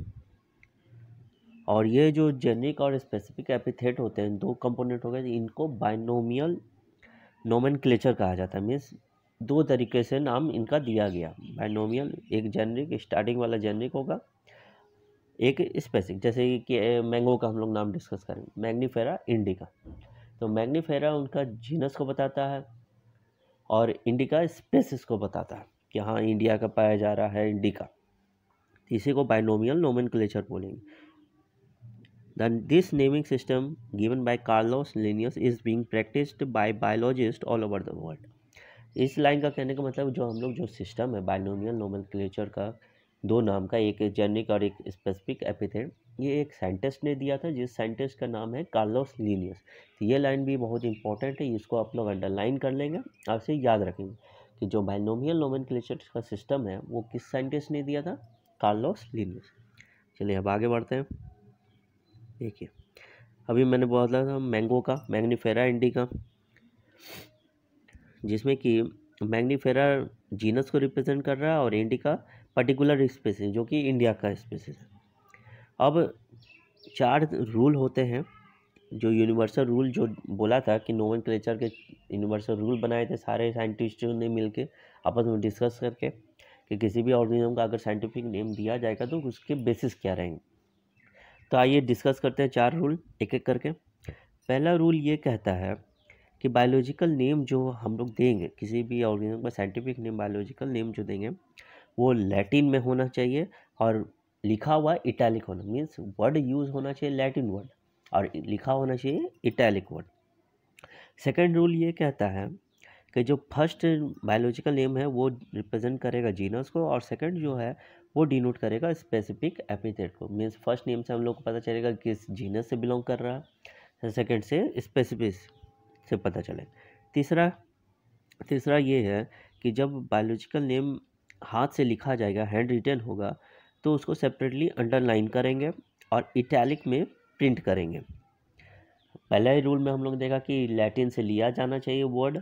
और ये जो जेनरिक और स्पेसिफिक एपिथेट होते हैं, दो कंपोनेंट हो गए, इनको बाइनोमियल नोमेनक्लेचर कहा जाता है। मीन्स दो तरीके से नाम इनका दिया गया, बाइनोमियल, एक जेनरिक स्टार्टिंग वाला जेनरिक होगा, एक स्पेसिफिक। जैसे कि मैंगो का हम लोग नाम डिस्कस करें, मैग्नीफेरा इंडिका, तो मैग्नीफेरा उनका जीनस को बताता है और इंडिका स्पेसिस को बताता है कि हाँ इंडिया का पाया जा रहा है इंडिका, इसी को बाइनोमियल नोमेनक्लेचर बोलेंगे। This naming system given by Carlos Linnaeus is being practiced by biologists all over the world. इस लाइन का कहने का मतलब जो हम लोग जो सिस्टम है बाइनोमियल नोमेनक्लेचर का, दो नाम का, एक जेनरिक और एक स्पेसिफिक एपिथेट, ये एक साइंटिस्ट ने दिया था जिस साइंटिस्ट का नाम है कार्लोस लीनियस। तो ये लाइन भी बहुत इंपॉर्टेंट है, इसको आप लोग अंडरलाइन कर लेंगे और इसे याद रखेंगे कि जो बाइनोमियल नोमेनक्लेचर का सिस्टम है वो किस साइंटिस्ट ने दिया था, कार्लोस लीनियस। चलिए अब आगे बढ़ते हैं। देखिए अभी मैंने बोला था मैंगो का, मैग्नीफेरा इंडिका, जिसमें कि मैग्नीफेरा जीनस को रिप्रेजेंट कर रहा है और इंडिका पर्टिकुलर स्पीसीज जो कि इंडिया का स्पीसीज है। अब 4 रूल होते हैं, जो यूनिवर्सल रूल जो बोला था कि नोमेनक्लेचर के यूनिवर्सल रूल बनाए थे सारे साइंटिस्टों ने मिलके आपस में डिस्कस करके कि किसी भी ऑर्गेनिज्म का अगर साइंटिफिक नेम दिया जाएगा तो उसके बेसिस क्या रहेंगे। तो आइए डिस्कस करते हैं 4 रूल एक एक करके। पहला रूल ये कहता है कि बायोलॉजिकल नेम जो हम लोग देंगे किसी भी ऑर्गेनिज्म का, साइंटिफिक नेम बायोलॉजिकल नेम जो देंगे वो लैटिन में होना चाहिए और लिखा हुआ इटैलिक होना, मीन्स वर्ड यूज होना चाहिए लैटिन वर्ड और लिखा होना चाहिए इटैलिक वर्ड। सेकेंड रूल ये कहता है कि जो फर्स्ट बायोलॉजिकल नेम है वो रिप्रेजेंट करेगा जीनस को और सेकंड जो है वो डिनोट करेगा स्पेसिफिक एपिथेट को। मीन्स फर्स्ट नेम से हम लोग को पता चलेगा किस जीनस से बिलोंग कर रहा है, सेकंड से स्पेसिफिक से पता चले। तीसरा ये है कि जब बायोलॉजिकल नेम हाथ से लिखा जाएगा, हैंड रिटन होगा, तो उसको सेपरेटली अंडरलाइन करेंगे और इटैलिक में प्रिंट करेंगे। पहला ही रूल में हम लोग देखा कि लैटिन से लिया जाना चाहिए वर्ड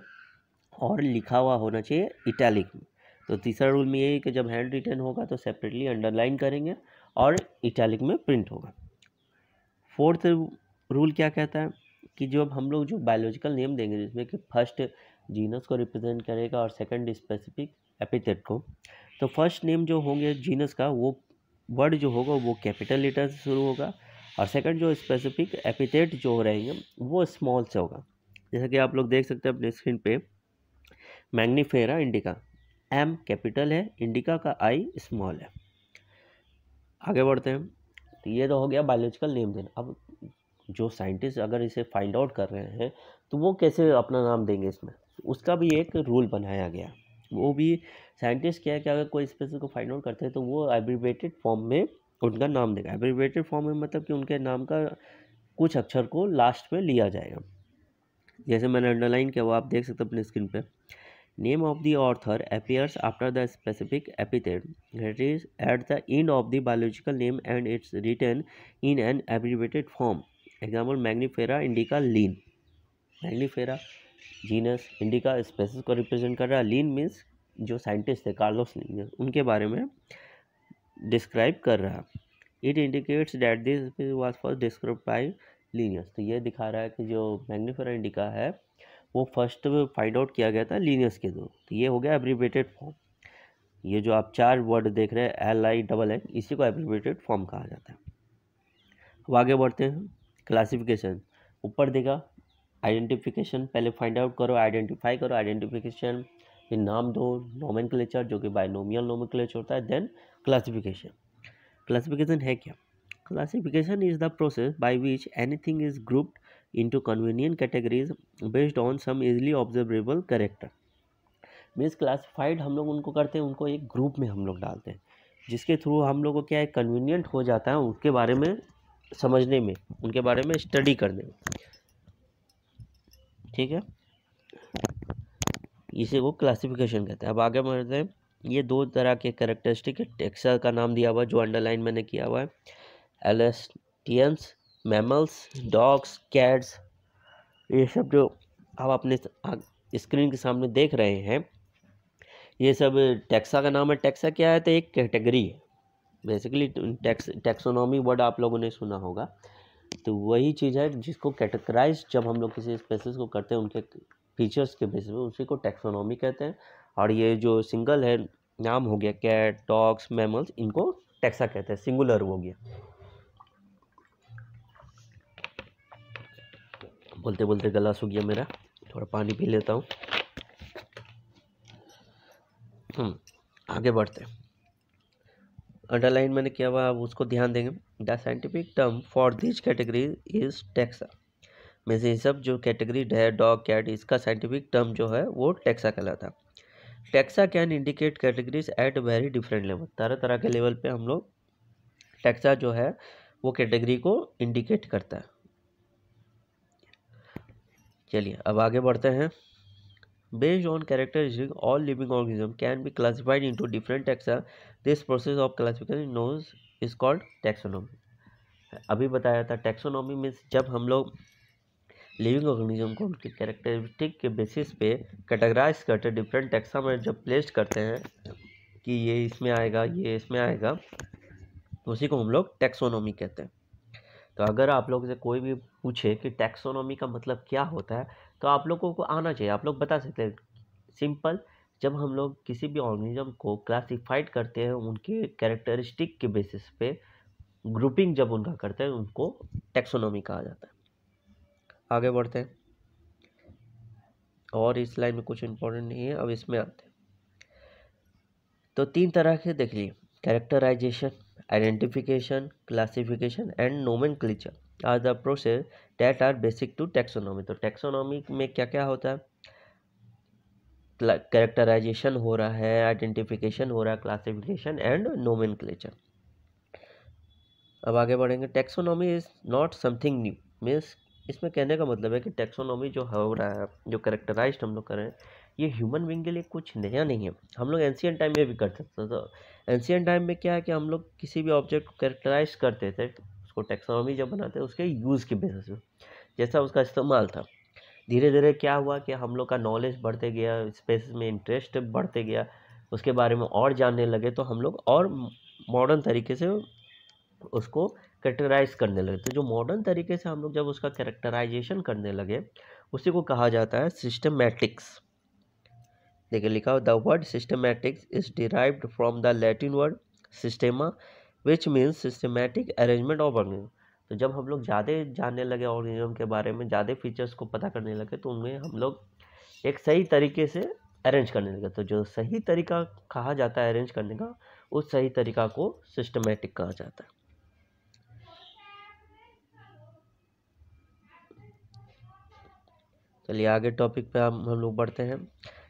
और लिखा हुआ होना चाहिए इटैलिक में। तो तीसरा रूल में ये है कि जब हैंड रिटन होगा तो सेपरेटली अंडरलाइन करेंगे और इटैलिक में प्रिंट होगा। फोर्थ रूल क्या कहता है कि जब हम लोग जो बायोलॉजिकल नेम देंगे जिसमें कि फर्स्ट जीनस को रिप्रेजेंट करेगा और सेकंड स्पेसिफिक एपिथेट को, तो फर्स्ट नेम जो होंगे जीनस का वो वर्ड जो होगा वो कैपिटल लेटर से शुरू होगा और सेकंड जो स्पेसिफिक एपिथेट जो रहेंगे वो स्मॉल से होगा। जैसा कि आप लोग देख सकते हैं अपने स्क्रीन पे, मैग्नीफेरा इंडिका, एम कैपिटल है, इंडिका का आई स्मॉल है। आगे बढ़ते हैं। तो ये तो हो गया बायोलॉजिकल नेम देना। अब जो साइंटिस्ट अगर इसे फाइंड आउट कर रहे हैं तो वो कैसे अपना नाम देंगे इसमें, उसका भी एक रूल बनाया गया। वो भी साइंटिस्ट क्या है कि अगर कोई स्पेसिस को फाइंड आउट करते हैं तो वो एब्रिविएटेड फॉर्म में उनका नाम देगा। एब्रिविएटेड फॉर्म में मतलब कि उनके नाम का कुछ अक्षर को लास्ट में लिया जाएगा। जैसे मैंने अंडरलाइन किया वो आप देख सकते हैं अपने स्क्रीन पे। Name of the author appears after the specific epithet. It is at the end of the biological name and it's written in an abbreviated form. Example: Magnifera indica Lin. Magnifera genus indica species को रिप्रेजेंट कर रहा है। लीन मीन्स जो साइंटिस्ट थे कार्लोस लिनियस, उनके बारे में डिस्क्राइब कर रहा है। It indicates that this species was first described bye Linnaeus. तो ये दिखा रहा है कि जो मैग्निफेरा इंडिका है वो फर्स्ट फाइंड आउट किया गया था लिनियस के थ्रू। तो ये हो गया एब्रिवेटेड फॉर्म। ये जो आप 4 वर्ड देख रहे हैं LINN, इसी को एब्रिवेटेड फॉर्म कहा जाता है। अब आगे बढ़ते हैं। क्लासिफिकेशन ऊपर देगा। आइडेंटिफिकेशन पहले फाइंड आउट करो, आइडेंटिफाई करो, आइडेंटिफिकेशन फिर नाम दो, नोमेनक्लेचर जो कि बाइनोमियल नोमेनक्लेचर होता है, देन क्लासिफिकेशन। क्लासिफिकेशन है क्या? Classification is the process by which anything is grouped into convenient categories based on some easily observable character. Means classified हम लोग उनको करते हैं, उनको एक ग्रुप में हम लोग डालते हैं, जिसके थ्रू हम लोग को क्या है कन्वीनियंट हो जाता है उसके बारे में समझने में, उनके बारे में स्टडी करने में। ठीक है, इसे वो क्लासिफिकेशन कहते हैं। अब आगे बढ़ते हैं। ये 2 तरह के कैरेक्टरिस्टिक है। टेक्सा का नाम दिया हुआ है जो अंडरलाइन मैंने किया हुआ है। एलेस्टियंस, मैमल्स, डॉग्स, कैट्स, ये सब जो आप अपने स्क्रीन के सामने देख रहे हैं ये सब टेक्सा का नाम है। टेक्सा क्या है? तो एक कैटेगरी है बेसिकली। टैक्सोनॉमी वर्ड आप लोगों ने सुना होगा, तो वही चीज़ है जिसको कैटेगराइज जब हम लोग किसी स्पेसीज को करते हैं उनके फीचर्स के बेसिस पे, उसी को टैक्सोनॉमी कहते हैं। और ये जो सिंगल है नाम हो गया कैट, डॉग्स, मैमल्स, इनको टेक्सा कहते हैं, सिंगुलर हो गया। बोलते बोलते गला सूख गया मेरा, थोड़ा पानी पी लेता हूँ। आगे बढ़ते हैं। अंडरलाइन मैंने किया हुआ, अब उसको ध्यान देंगे। The scientific term for this category is taxa. में से सब जो कैटेगरी है डॉग, कैट, इसका साइंटिफिक टर्म जो है वो टेक्सा कहलाता है। Taxa can indicate categories at very different level. तरह तरह के लेवल पे हम लोग टेक्सा जो है वो कैटेगरी को इंडिकेट करता है। चलिए अब आगे बढ़ते हैं। Based on characteristics, all living organisms can be classified into different taxa. This process of classification is called taxonomy. अभी बताया था टैक्सोनॉमी में जब हम लोग लिविंग ऑर्गेनिज्म को उनके कैरेक्टरिस्टिक के बेसिस पे कैटेगराइज करते, डिफरेंट टैक्सा में जब प्लेस करते हैं कि ये इसमें आएगा, ये इसमें आएगा, उसी को हम लोग टैक्सोनॉमी कहते हैं। तो अगर आप लोग से कोई भी पूछे कि टैक्सोनॉमी का मतलब क्या होता है तो आप लोगों को आना चाहिए, आप लोग बता सकते हैं। सिंपल, जब हम लोग किसी भी ऑर्गेनिज्म को क्लासिफाइड करते हैं उनके कैरेक्टरिस्टिक के बेसिस पे, ग्रुपिंग जब उनका करते हैं, उनको टैक्सोनॉमी कहा जाता है। आगे बढ़ते हैं। और इस लाइन में कुछ इंपॉर्टेंट नहीं है, अब इसमें आते हैं। तो 3 तरह के देख लीजिए, characterisation, identification, classification and nomenclature are the process that are basic to taxonomy. तो टैक्सोनॉमी में क्या क्या होता है? कैरेक्टराइजेशन हो रहा है, आइडेंटिफिकेशन हो रहा है, क्लासिफिकेशन एंड नोमेनक्लेचर। अब आगे बढ़ेंगे। Taxonomy is not something new. Means इसमें कहने का मतलब है कि टैक्सोनॉमी जो हो रहा है, जो कैरेक्टराइज हम लोग कर रहे हैं, ये ह्यूमन बीइंग के लिए कुछ नया नहीं है। हम लोग एंशिएंट टाइम में भी कर सकते थे। तो एंशिएंट टाइम में क्या है कि हम लोग किसी भी ऑब्जेक्ट को कैरेक्टराइज करते थे, उसको टैक्सोनॉमी जब बनाते हैं उसके यूज़ की बेसिस पे, जैसा उसका इस्तेमाल था। धीरे धीरे क्या हुआ कि हम लोग का नॉलेज बढ़ते गया, स्पेस में इंटरेस्ट बढ़ते गया, उसके बारे में और जानने लगे, तो हम लोग और मॉडर्न तरीके से उसको कैरेक्टराइज करने लगे। तो जो मॉडर्न तरीके से हम लोग जब उसका कैरेक्टराइजेशन करने लगे, उसी को कहा जाता है सिस्टमैटिक्स। देखिए लिखा हो, the word systematics is derived from the Latin word systema which means systematic arrangement of organism. तो जब हम लोग ज़्यादा जानने लगे ऑर्गेनिज्म के बारे में, ज़्यादा फीचर्स को पता करने लगे, तो उनमें हम लोग एक सही तरीके से अरेंज करने लगे। तो जो सही तरीका कहा जाता है अरेंज करने का, उस सही तरीका को सिस्टमैटिक कहा जाता है। चलिए आगे टॉपिक पे हम लोग बढ़ते हैं।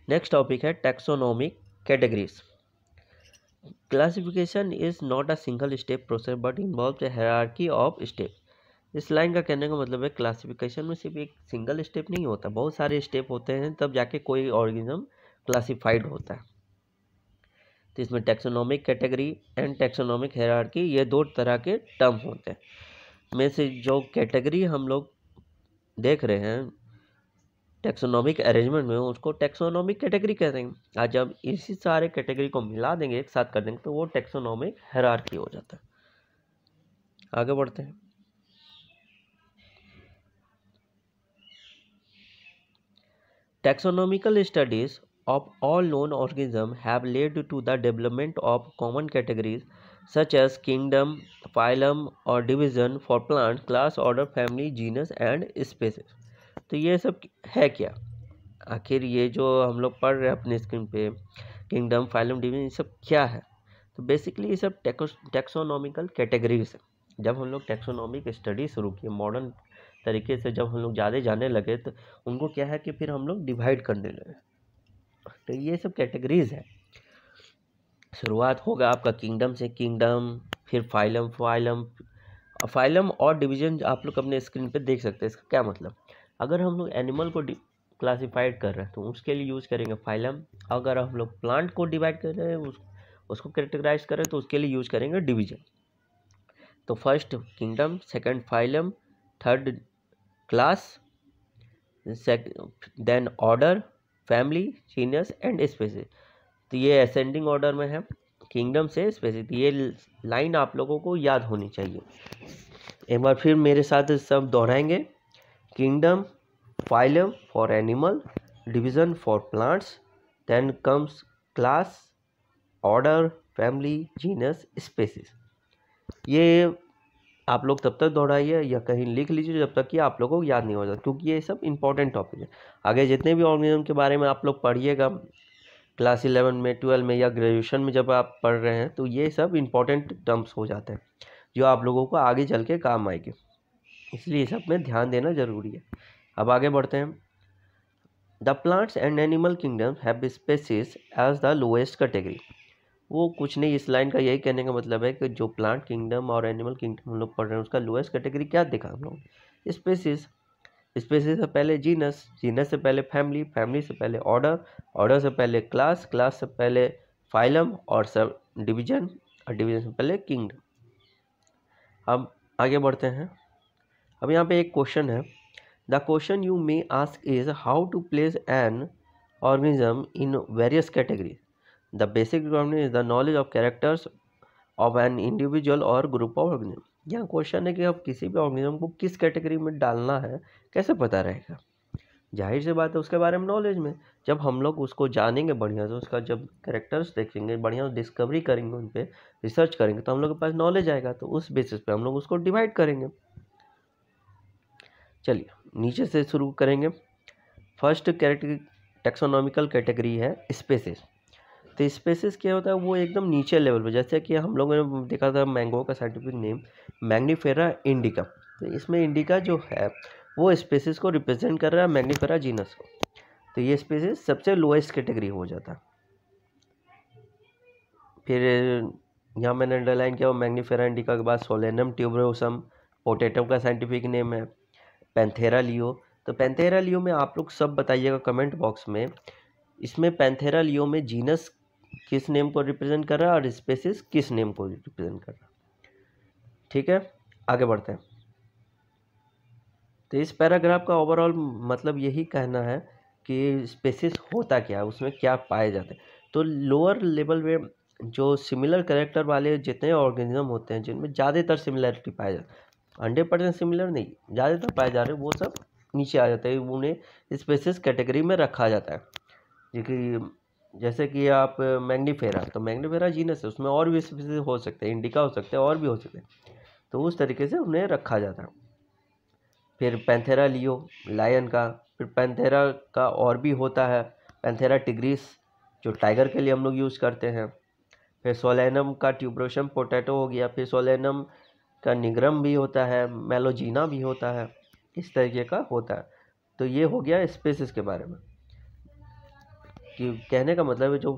नेक्स्ट टॉपिक है taxonomic categories. Classification is not a single step process but involve A hierarchy of step. इस लाइन का कहने का मतलब है क्लासिफिकेशन में सिर्फ एक सिंगल स्टेप नहीं होता, बहुत सारे स्टेप होते हैं, तब जाके कोई ऑर्गेनिज्म क्लासिफाइड होता है। तो इसमें taxonomic category and taxonomic hierarchy, ये 2 तरह के टर्म होते हैं। में से जो कैटेगरी हम लोग देख रहे हैं, टेक्सोनॉमिक अरेंजमेंट में उसको टेक्सोनॉमिक कैटेगरी कहते हैं। आज जब इसी सारे कैटेगरी को मिला देंगे, एक साथ कर देंगे, तो वो टेक्सोनॉमिक हायरार्की हो जाता है। आगे बढ़ते हैं। Taxonomical studies of all known organisms have led to the development of common categories such as kingdom, phylum or division for plants, class, order, family, genus and species। तो ये सब है क्या? आखिर ये जो हम लोग पढ़ रहे हैं अपने स्क्रीन पे, किंगडम, फाइलम, डिवीजन, ये सब क्या है? तो बेसिकली ये सब टेक्सोनॉमिकल कैटेगरीज है। जब हम लोग टेक्सोनॉमिक स्टडी शुरू किए मॉडर्न तरीके से, जब हम लोग ज़्यादा जानने लगे, तो उनको क्या है कि फिर हम लोग डिवाइड करने लगे। तो ये सब कैटेगरीज है। शुरुआत होगा आपका किंगडम से, किंगडम, फिर फाइलम, फाइलम और डिवीजन आप लोग अपने स्क्रीन पे देख सकते हैं। इसका क्या मतलब, अगर हम लोग एनिमल को क्लासीफाइड कर रहे हैं तो उसके लिए यूज़ करेंगे फाइलम। अगर हम लोग प्लांट को डिवाइड कर रहे हैं, उसको कैटेगराइज कर रहे हैं, तो उसके लिए यूज़ करेंगे डिवीजन। तो first kingdom, second phylum, third class, then order, family, genus and species. तो ये असेंडिंग ऑर्डर में है, किंगडम से स्पीसीज। तो ये लाइन आप लोगों को याद होनी चाहिए। एक बार फिर मेरे साथ सब दोहराएंगे। Kingdom, phylum for animal, division for plants, then comes class, order, family, genus, species. ये आप लोग तब तक दोहराइए या कहीं लिख लीजिए जब तक कि आप लोगों को याद नहीं हो जाता, क्योंकि ये सब इंपॉर्टेंट टॉपिक है। आगे जितने भी ऑर्गेनिज्म के बारे में आप लोग पढ़िएगा क्लास 11 में, 12 में या ग्रेजुएशन में जब आप पढ़ रहे हैं, तो ये सब इंपॉर्टेंट टर्म्स हो जाते हैं जो आप लोगों को आगे चल के काम आएंगे, इसलिए सब में ध्यान देना ज़रूरी है। अब आगे बढ़ते हैं। The plants and animal kingdom have species as the lowest category. वो कुछ नहीं, इस लाइन का यही कहने का मतलब है कि जो प्लांट किंगडम और एनिमल किंगडम हम लोग पढ़ रहे हैं, उसका लोएस्ट कैटेगरी क्या देखा हम लोग, स्पेसीज। स्पेसीज से पहले जीनस, जीनस से पहले फैमिली, फैमिली से पहले ऑर्डर, ऑर्डर से पहले क्लास, क्लास से पहले फाइलम और सब डिवीजन, और डिवीजन से पहले किंगडम। अब आगे बढ़ते हैं। अब यहाँ पे एक क्वेश्चन है। The question you may ask is how to place an organism in various categories. The basic requirement is the knowledge of characters of an individual or group of organism। यहाँ क्वेश्चन है कि अब किसी भी ऑर्गेनिज्म को किस कैटेगरी में डालना है, कैसे पता रहेगा? जाहिर सी बात है, उसके बारे में नॉलेज में जब हम लोग उसको जानेंगे बढ़िया से, उसका जब कैरेक्टर्स देखेंगे, बढ़िया डिस्कवरी करेंगे, उन पर रिसर्च करेंगे, तो हम लोग के पास नॉलेज आएगा। तो उस बेसिस पे हम लोग उसको डिवाइड करेंगे। चलिए नीचे से शुरू करेंगे। फर्स्ट टेक्सोनॉमिकल कैटेगरी है स्पेसीज। तो स्पेसीज क्या होता है, वो एकदम नीचे लेवल पे, जैसे कि हम लोगों ने देखा था मैंगो का साइंटिफिक नेम मैग्नीफेरा इंडिका। तो इसमें इंडिका जो है वो स्पेसीज को रिप्रेजेंट कर रहा है, मैग्नीफेरा जीनस को। तो ये स्पेसीज सबसे लोएस्ट कैटेगरी हो जाता है। फिर यहाँ मैंने अंडरलाइन किया, मैग्नीफेरा इंडिका के बाद सोलेनम ट्यूबरोसम पोटैटो का साइंटिफिक नेम है, पैंथेरा लियो। तो पैंथेरा लियो में आप लोग सब बताइएगा कमेंट बॉक्स में, इसमें पैंथेरा लियो में जीनस किस नेम को रिप्रेजेंट कर रहा है और स्पेसीज किस नेम को रिप्रेजेंट कर रहा है। ठीक है, आगे बढ़ते हैं। तो इस पैराग्राफ का ओवरऑल मतलब यही कहना है कि स्पेसीज होता क्या है, उसमें क्या पाए जाते हैं। तो लोअर लेवल में जो सिमिलर कैरेक्टर वाले जितने ऑर्गेनिज्म होते हैं, जिनमें ज़्यादातर सिमिलरिटी पाए जाते हैं, 100% सिमिलर नहीं, ज़्यादातर पाए जा रहे हैं, वो सब नीचे आ जाते हैं, उन्हें स्पेसीज कैटेगरी में रखा जाता है। क्योंकि जैसे कि आप मैग्नीफेरा, तो मैग्नीफेरा जीनस है, उसमें और भी स्पीसीज हो सकते हैं, इंडिका हो सकते हैं, और भी हो सकते हैं, तो उस तरीके से उन्हें रखा जाता है। फिर पैंथेरा लियो लायन का, फिर पैंथेरा का और भी होता है पैंथेरा टिग्रिस जो टाइगर के लिए हम लोग यूज़ करते हैं। फिर सोलेनम का ट्यूबरोसम पोटैटो हो गया, फिर सोलेनम का निग्रम भी होता है, मेलोजीना भी होता है, इस तरीके का होता है। तो ये हो गया स्पेसीज के बारे में। कि कहने का मतलब है जो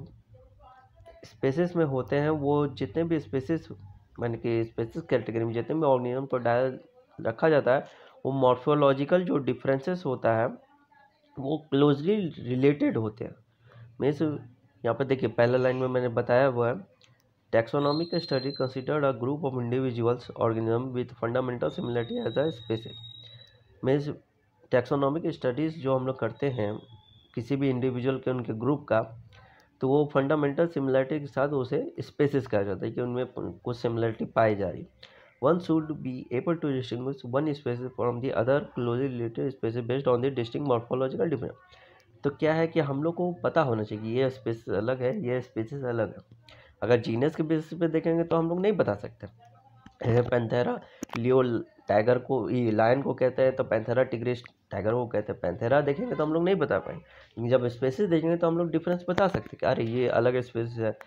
स्पेसीज में होते हैं, वो जितने भी स्पेसीज माने कि स्पेसीज कैटेगरी में जितने भी ऑर्गेनिज्म को रखा जाता है, वो मॉर्फोलॉजिकल जो डिफरेंसेस होता है वो क्लोजली रिलेटेड होते हैं। मीन्स यहाँ पर देखिए पहला लाइन में मैंने बताया हुआ है, taxonomic study considered a group of individuals organism with fundamental similarity as a species. Means taxonomic studies जो हम लोग करते हैं किसी भी इंडिविजुअल के उनके ग्रुप का, तो वो फंडामेंटल सिमिलरिटी के साथ उसे स्पेसिस कहा जाता है कि उनमें कुछ सिमिलरिटी पाई जा रही। One should be able to distinguish one species from the other closely related species based on the distinct morphological difference. तो क्या है कि हम लोग को पता होना चाहिए कि ये स्पेसिस अलग है, ये स्पेसिस अलग है। अगर जीनस के बेसिस पे देखेंगे तो हम लोग नहीं बता सकते। जैसे पैंथेरा लियो टाइगर को, ये लायन को कहते हैं, तो पैंथेरा टिग्रिस टाइगर को कहते हैं। पैंथेरा देखेंगे तो हम लोग नहीं बता पाएंगे, लेकिन जब स्पेसिस देखेंगे तो हम लोग डिफरेंस बता सकते हैं कि अरे ये अलग स्पेसिस है,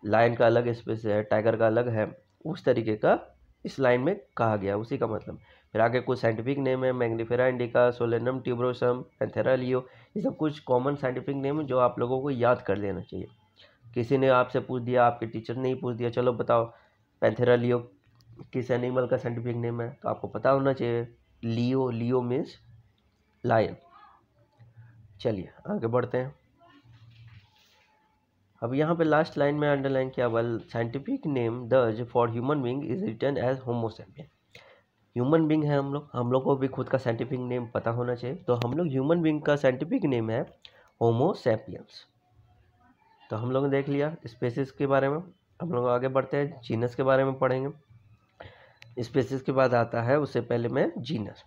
लायन का अलग स्पेसिस है, टाइगर का अलग है। उस तरीके का इस लाइन में कहा गया, उसी का मतलब। फिर आगे कुछ साइंटिफिक नेम है, Mangifera indica, Solanum tuberosum, Panthera leo. ये सब कुछ कॉमन साइंटिफिक नेम है जो आप लोगों को याद कर लेना चाहिए। किसी ने आपसे पूछ दिया, आपके टीचर ने ही पूछ दिया, चलो बताओ पैंथेरा लियो किस एनिमल का साइंटिफिक नेम है, तो आपको पता होना चाहिए लियो। लियो मीन्स लायन। चलिए आगे बढ़ते हैं। अब यहाँ पे लास्ट लाइन में अंडरलाइन किया हुआ, साइंटिफिक नेम दर्ज for human being is written as Homo sapien. Human being है हम लोग को भी खुद का साइंटिफिक नेम पता होना चाहिए। तो हम लोग ह्यूमन बीइंग का साइंटिफिक नेम है होमो सैपियंस। तो हम लोग ने देख लिया स्पेसिस के बारे में। हम लोग आगे बढ़ते हैं, जीनस के बारे में पढ़ेंगे। स्पेसिस के बाद आता है उससे पहले में जीनस।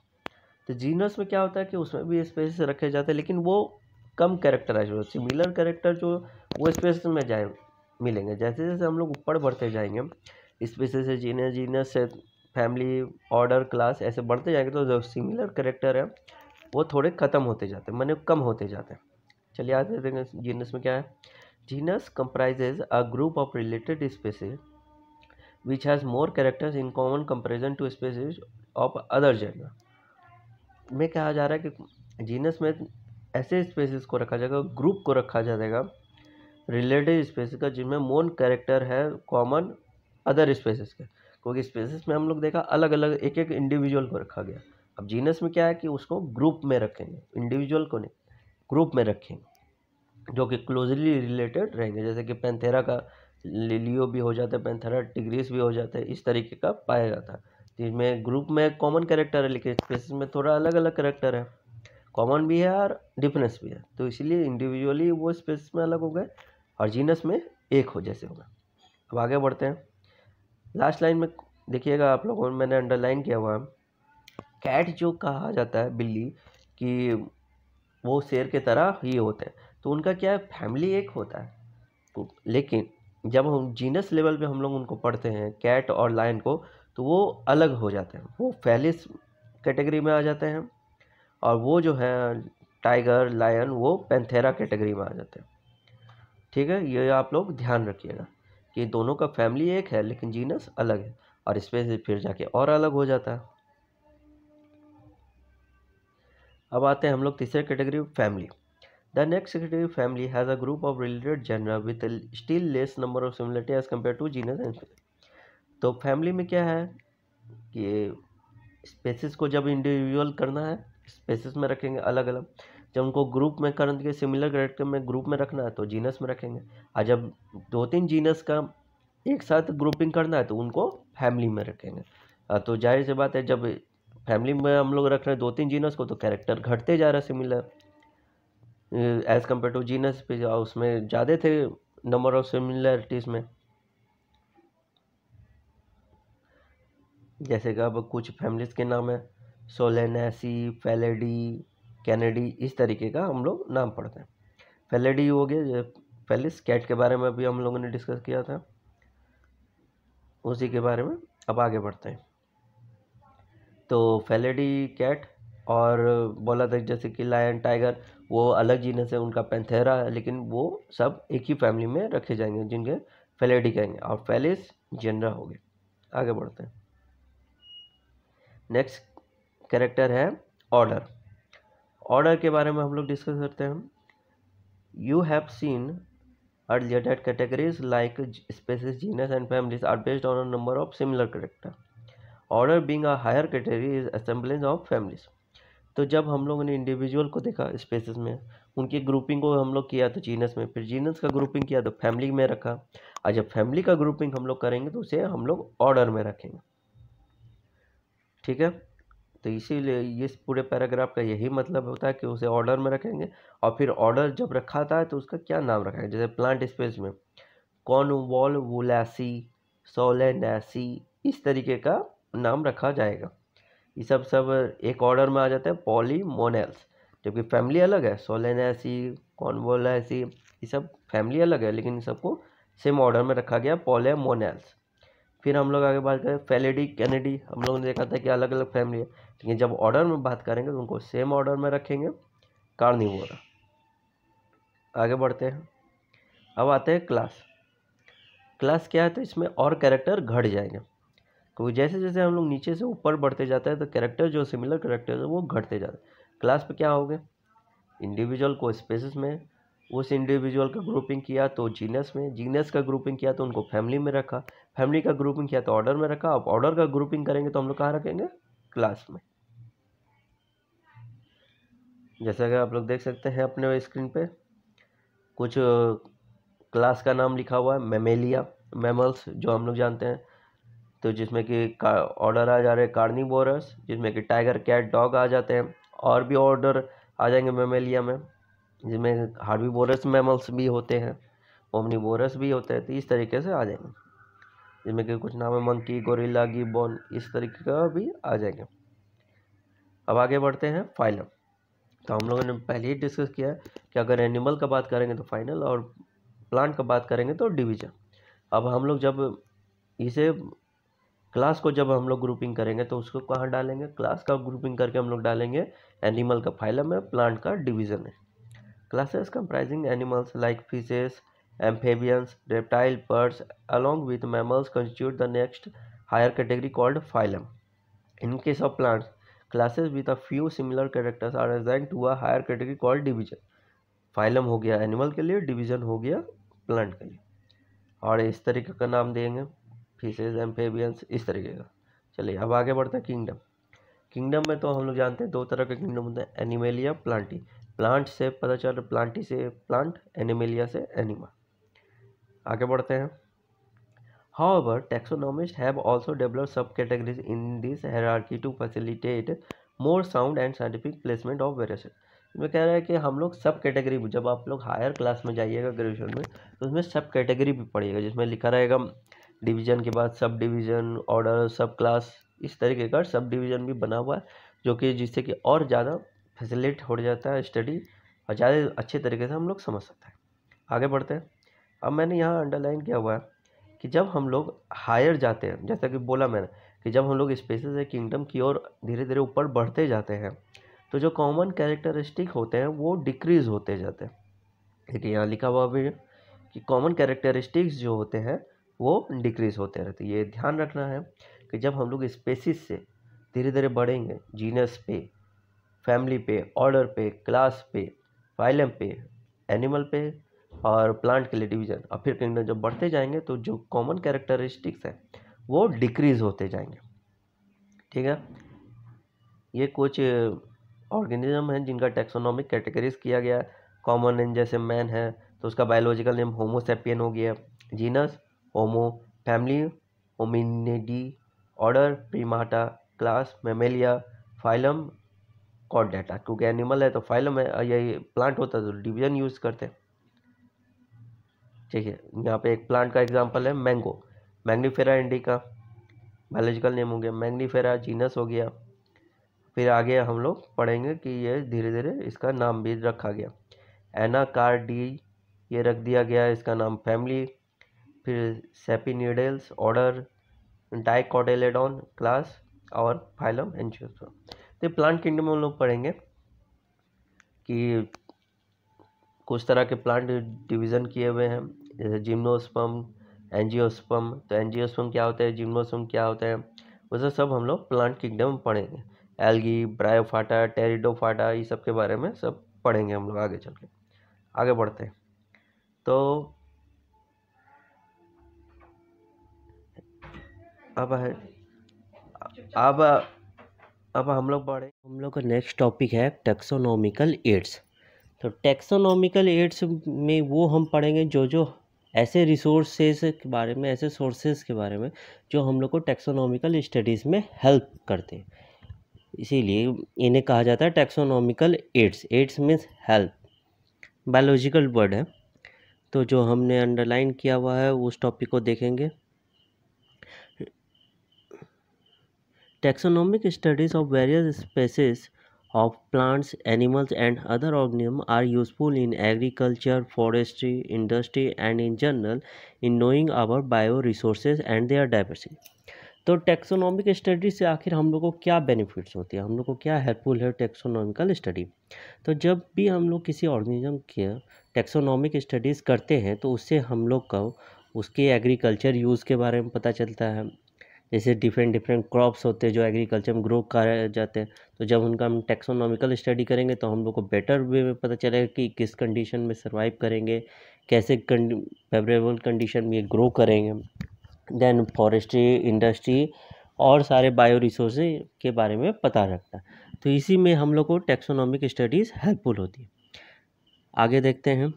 तो जीनस में क्या होता है कि उसमें भी स्पेसिस रखे जाते हैं, लेकिन वो कम कैरेक्टराइज हो, सिमिलर कैरेक्टर जो वो स्पेसिस में जाए मिलेंगे। जैसे जैसे हम लोग ऊपर बढ़ते जाएंगे स्पेसिस से जीनस, जीनस से फैमिली, ऑर्डर, क्लास, ऐसे बढ़ते जाएंगे तो जो सिमिलर कैरेक्टर है वो थोड़े ख़त्म होते जाते हैं, माने कम होते जाते हैं। चलिए आगे देखेंगे जीनस में क्या है। Genus comprises a group of related species which has more characters in common comparison to species of other genre। में कहा जा रहा है कि जीनस में ऐसे स्पेसिस को रखा जाएगा, ग्रुप को रखा जाएगा रिलेटेड स्पेसिस का जिनमें मोन कैरेक्टर है कॉमन अदर स्पेसिस के। क्योंकि स्पेसिस में हम लोग देखा अलग अलग एक एक इंडिविजुअल को रखा गया। अब जीनस में क्या है कि उसको ग्रुप में रखेंगे, इंडिविजुअल को नहीं, ग्रुप में रखेंगे जो कि क्लोजली रिलेटेड रहेंगे। जैसे कि पैंथेरा का लियो भी हो जाता है, पैंथेरा टिग्रिस भी हो जाता है, इस तरीके का पाया जाता है। तो इसमें ग्रुप में कॉमन कैरेक्टर है, लेकिन स्पेसिस में थोड़ा अलग अलग कैरेक्टर है, कॉमन भी है और डिफरेंस भी है। तो इसीलिए इंडिविजुअली वो स्पेसिस में अलग हो गए और जीनस में एक हो जैसे होगा। अब आगे बढ़ते हैं। लास्ट लाइन में देखिएगा आप लोगों ने, मैंने अंडरलाइन किया हुआ, कैट जो कहा जाता है बिल्ली कि वो शेर के तरह ही होते हैं, तो उनका क्या है, फैमिली एक होता है। तो लेकिन जब हम जीनस लेवल पे हम लोग उनको पढ़ते हैं कैट और लायन को, तो वो अलग हो जाते हैं, वो फेलिस कैटेगरी में आ जाते हैं, और वो जो है टाइगर, लायन, वो पैंथेरा कैटेगरी में आ जाते हैं। ठीक है, ये आप लोग ध्यान रखिएगा कि दोनों का फैमिली एक है लेकिन जीनस अलग है, और इसमें से फिर जाके और अलग हो जाता है। अब आते हैं हम लोग तीसरे category family. The next category family has a group of related genera with a still less number of similarity as compared to genus and species। तो फैमिली में क्या है कि स्पेसिस को जब इंडिविजुअल करना है स्पेसिस में रखेंगे अलग अलग, जब उनको ग्रुप में करने के सिमिलर कैरेक्टर में ग्रुप में रखना है तो जीनस में रखेंगे, और जब दो तीन जीनस का एक साथ ग्रुपिंग करना है तो उनको फैमिली में रखेंगे। तो जाहिर सी बात है जब फैमिली में हम लोग रख रहे हैं दो तीन जीनस को, तो कैरेक्टर घटते जा रहा है similar as compare to genus पे, उसमें ज़्यादा थे नंबर ऑफ सिमिलरिटीज में। जैसे कि अब कुछ फैमिलीज के नाम है सोलेनेसी, फेलेडी, कैनेडी, इस तरीके का हम लोग नाम पढ़ते हैं। फेलेडी हो गया, फेलिस कैट के बारे में भी हम लोगों ने डिस्कस किया था, उसी के बारे में अब आगे बढ़ते हैं। तो फेलेडी कैट, और बोला था जैसे कि लायन, टाइगर, वो अलग जीनस है, उनका पैंथेरा है, लेकिन वो सब एक ही फैमिली में रखे जाएंगे जिनके फेलेडी कहेंगे, और फेलिस जेनरा हो गए। आगे बढ़ते हैं। नेक्स्ट कैरेक्टर है ऑर्डर। ऑर्डर के बारे में हम लोग डिस्कस करते हैं। You have seen earlier that categories like species, genus and families are based on a number of similar character. Order being a higher category is assemblage of families। तो जब हम लोगों ने इंडिविजुअल को देखा स्पेसिस में, उनकी ग्रुपिंग को हम लोग किया तो जीनस में, फिर जीनस का ग्रुपिंग किया तो फैमिली में रखा, और जब फैमिली का ग्रुपिंग हम लोग करेंगे तो उसे हम लोग ऑर्डर में रखेंगे। ठीक है, तो इसीलिए इस पूरे पैराग्राफ का यही मतलब होता है कि उसे ऑर्डर में रखेंगे, और फिर ऑर्डर जब रखा था तो उसका क्या नाम रखा है। जैसे प्लांट स्पेस में कॉन्वोल्वुलेसी, सोलेनेसी, इस तरीके का नाम रखा जाएगा। ये सब एक ऑर्डर में आ जाता है, पॉलीमोनेल्स। जबकि फैमिली अलग है, सोलेनेसी, कॉन्वोलेसी, ये सब फैमिली अलग है, लेकिन इन सबको सेम ऑर्डर में रखा गया, पॉलीमोनेल्स। फिर हम लोग आगे बात करें फेलिडी कैनिडी, हम लोगों ने देखा था कि अलग अलग फैमिली है, लेकिन जब ऑर्डर में बात करेंगे तो उनको सेम ऑर्डर में रखेंगे, कार्निवोरा। आगे बढ़ते हैं, अब आते हैं क्लास। क्लास क्या है, तो इसमें और कैरेक्टर घट जाएंगे, क्योंकि जैसे जैसे हम लोग नीचे से ऊपर बढ़ते जाते हैं तो कैरेक्टर जो सिमिलर कैरेक्टर है वो घटते जाते हैं। क्लास पे क्या हो गए, इंडिविजुअल को स्पेसिस में, उस इंडिविजुअल का ग्रुपिंग किया तो जीनस में, जीनस का ग्रुपिंग किया तो उनको फैमिली में रखा, फैमिली का ग्रुपिंग किया तो ऑर्डर में रखा। अब ऑर्डर का ग्रुपिंग करेंगे तो हम लोग कहाँ रखेंगे, क्लास में। जैसा कि आप लोग देख सकते हैं अपने स्क्रीन पे, कुछ क्लास का नाम लिखा हुआ है, मेमेलिया, मैमल्स जो हम लोग जानते हैं, तो जिसमें कि ऑर्डर आ जा रहे हैं कार्निवोरस, जिसमें कि टाइगर, कैट, डॉग आ जाते हैं। और भी ऑर्डर आ जाएंगे मेमेलिया में, जिसमें हार्बीवोरस मैमल्स भी होते हैं, ओमनीवोरस भी होते हैं। तो इस तरीके से आ जाएंगे, जिसमें कि कुछ नाम है मंकी, गोरिल्ला, गिब्बन, इस तरीके का भी आ जाएंगे। अब आगे बढ़ते हैं फाइलम। तो हम लोगों ने पहले ही डिस्कस किया है कि अगर एनिमल का बात करेंगे तो फाइनल, और प्लांट का बात करेंगे तो डिवीजन। अब हम लोग जब इसे क्लास को जब हम लोग ग्रुपिंग करेंगे तो उसको कहाँ डालेंगे, क्लास का ग्रुपिंग करके हम लोग डालेंगे एनिमल का फाइलम है, प्लांट का डिवीजन है। Classes comprising animals like fishes, amphibians, reptile, birds, along with mammals constitute the next higher category called phylum. In case of plants, classes with a few similar characters are assigned to a higher category called division. Phylum हो गया एनिमल के लिए, डिवीजन हो गया प्लांट के लिए, और इस तरीके का नाम देंगे, फिशेज, एम्फेबियंस, इस तरीके का। चलिए अब आगे बढ़ते हैं किंगडम। किंगडम में तो हम लोग जानते हैं दो तरह के किंगडम होते हैं, एनिमेलिया, प्लांटी। प्लांट से पता चल रहा, प्लांटी से प्लांट, एनिमेलिया से एनिमल। आगे बढ़ते हैं। However, taxonomists have also developed subcategories in this hierarchy to facilitate more sound and scientific placement of various. इसमें कह रहा है कि हम लोग सब कैटेगरी, जब आप लोग हायर क्लास में जाइएगा ग्रेजुएशन में, तो उसमें सब कैटेगरी भी पढ़िएगा, जिसमें लिखा रहेगा डिवीजन के बाद सब डिवीजन, ऑर्डर, सब क्लास, इस तरीके का सब डिवीजन भी बना हुआ है, जो कि जिससे कि और ज़्यादा फैसिलिटेट हो जाता है स्टडी, और ज़्यादा अच्छे तरीके से हम लोग समझ सकते हैं। आगे बढ़ते हैं। अब मैंने यहाँ अंडरलाइन किया हुआ है कि जब हम लोग हायर जाते हैं, जैसा कि बोला मैंने कि जब हम लोग स्पेसेस या किंगडम की ओर धीरे धीरे ऊपर बढ़ते जाते हैं, तो जो कॉमन कैरेक्टरिस्टिक होते हैं वो डिक्रीज होते जाते हैं। देखिए यहाँ लिखा हुआ भी है कि कॉमन कैरेक्टरिस्टिक्स जो होते हैं वो डिक्रीज होते रहते हैं। ये ध्यान रखना है कि जब हम लोग स्पेसिस से धीरे धीरे बढ़ेंगे, जीनस पे, फैमिली पे, ऑर्डर पे, क्लास पे, फाइलम पे, एनिमल पे, और प्लांट के लिए डिवीजन, और फिर किंगडम जब बढ़ते जाएंगे तो जो कॉमन कैरेक्टरिस्टिक्स हैं वो डिक्रीज होते जाएंगे। ठीक है, ये कुछ ऑर्गेनिज्म हैं जिनका टैक्सोनॉमिक कैटेगरीज किया गया। कॉमन नेम जैसे मैन है तो उसका बायोलॉजिकल नेम होमो सैपियन हो गया, genus Homo, family Hominidae, order Primata, class Mammalia, phylum Chordata. क्योंकि एनिमल है तो फाइलम है, ये प्लांट होता है तो डिवीजन यूज़ करते हैं। ठीक है, यहाँ पे एक प्लांट का एग्जांपल है mango, Mangifera indica, biological name हो गया मैग्नीफेरा, जीनस हो गया। फिर आगे हम लोग पढ़ेंगे कि ये धीरे धीरे इसका नाम भी रखा गया, एनाकार्डी ये रख दिया गया इसका नाम, फैमिली। फिर सेपिनिडेल्स ऑर्डर, डाइकोटिलेडोन क्लास, और फाइलम एंजियोस्पर्म। तो प्लांट किंगडम में हम लोग पढ़ेंगे कि कुछ तरह के प्लांट डिवीज़न किए हुए हैं, जैसे जिम्नोस्पर्म, एंजियोस्पर्म। तो एंजियोस्पर्म क्या होता है, जिम्नोस्पर्म क्या होता है, वैसे सब हम लोग प्लांट किंगडम में पढ़ेंगे। एल्गी, ब्रायोफाटा, टेरिडोफाटा, ये सब के बारे में सब पढ़ेंगे हम लोग आगे चल के। आगे बढ़ते हैं। तो अब है अब हम लोग का नेक्स्ट टॉपिक है टैक्सोनॉमिकल एड्स। तो टैक्सोनॉमिकल एड्स में वो हम पढ़ेंगे जो ऐसे रिसोर्सेज के बारे में, ऐसे सोर्सेज के बारे में जो हम लोग को टैक्सोनॉमिकल स्टडीज़ में हेल्प करते हैं। इसीलिए इन्हें कहा जाता है taxonomical aids. Aids means help, biological word है। तो जो हमने अंडरलाइन किया हुआ है उस टॉपिक को देखेंगे। Taxonomic studies of various species of plants, animals, and other organisms are useful in agriculture, forestry, industry, and in general in knowing our bioresources and their diversity. तो टेक्सोनॉमिक स्टडी से आखिर हम लोग को क्या बेनिफिट्स होते हैं, हम लोग को क्या हेल्पफुल है टेक्सोनॉमिकल स्टडी। तो जब भी हम लोग किसी ऑर्गेनिज्म के टेक्सोनॉमिक स्टडीज़ करते हैं तो उससे हम लोग को उसके एग्रीकल्चर यूज़ के बारे में पता चलता है। जैसे डिफरेंट डिफरेंट क्रॉप्स होते हैं जो एग्रीकल्चर में ग्रो करे जाते हैं, तो जब उनका हम टेक्सोनॉमिकल स्टडी करेंगे तो हम लोग को बेटर वे में पता चलेगा कि किस कंडीशन में सर्वाइव करेंगे, कैसे फेवरेबल कंडीशन में ये ग्रो करेंगे। देन फॉरेस्ट्री, इंडस्ट्री और सारे बायो रिसोर्सेज के बारे में पता रखता है। तो इसी में हम लोग को टेक्सोनॉमिक स्टडीज़ हेल्पफुल होती है। आगे देखते हैं।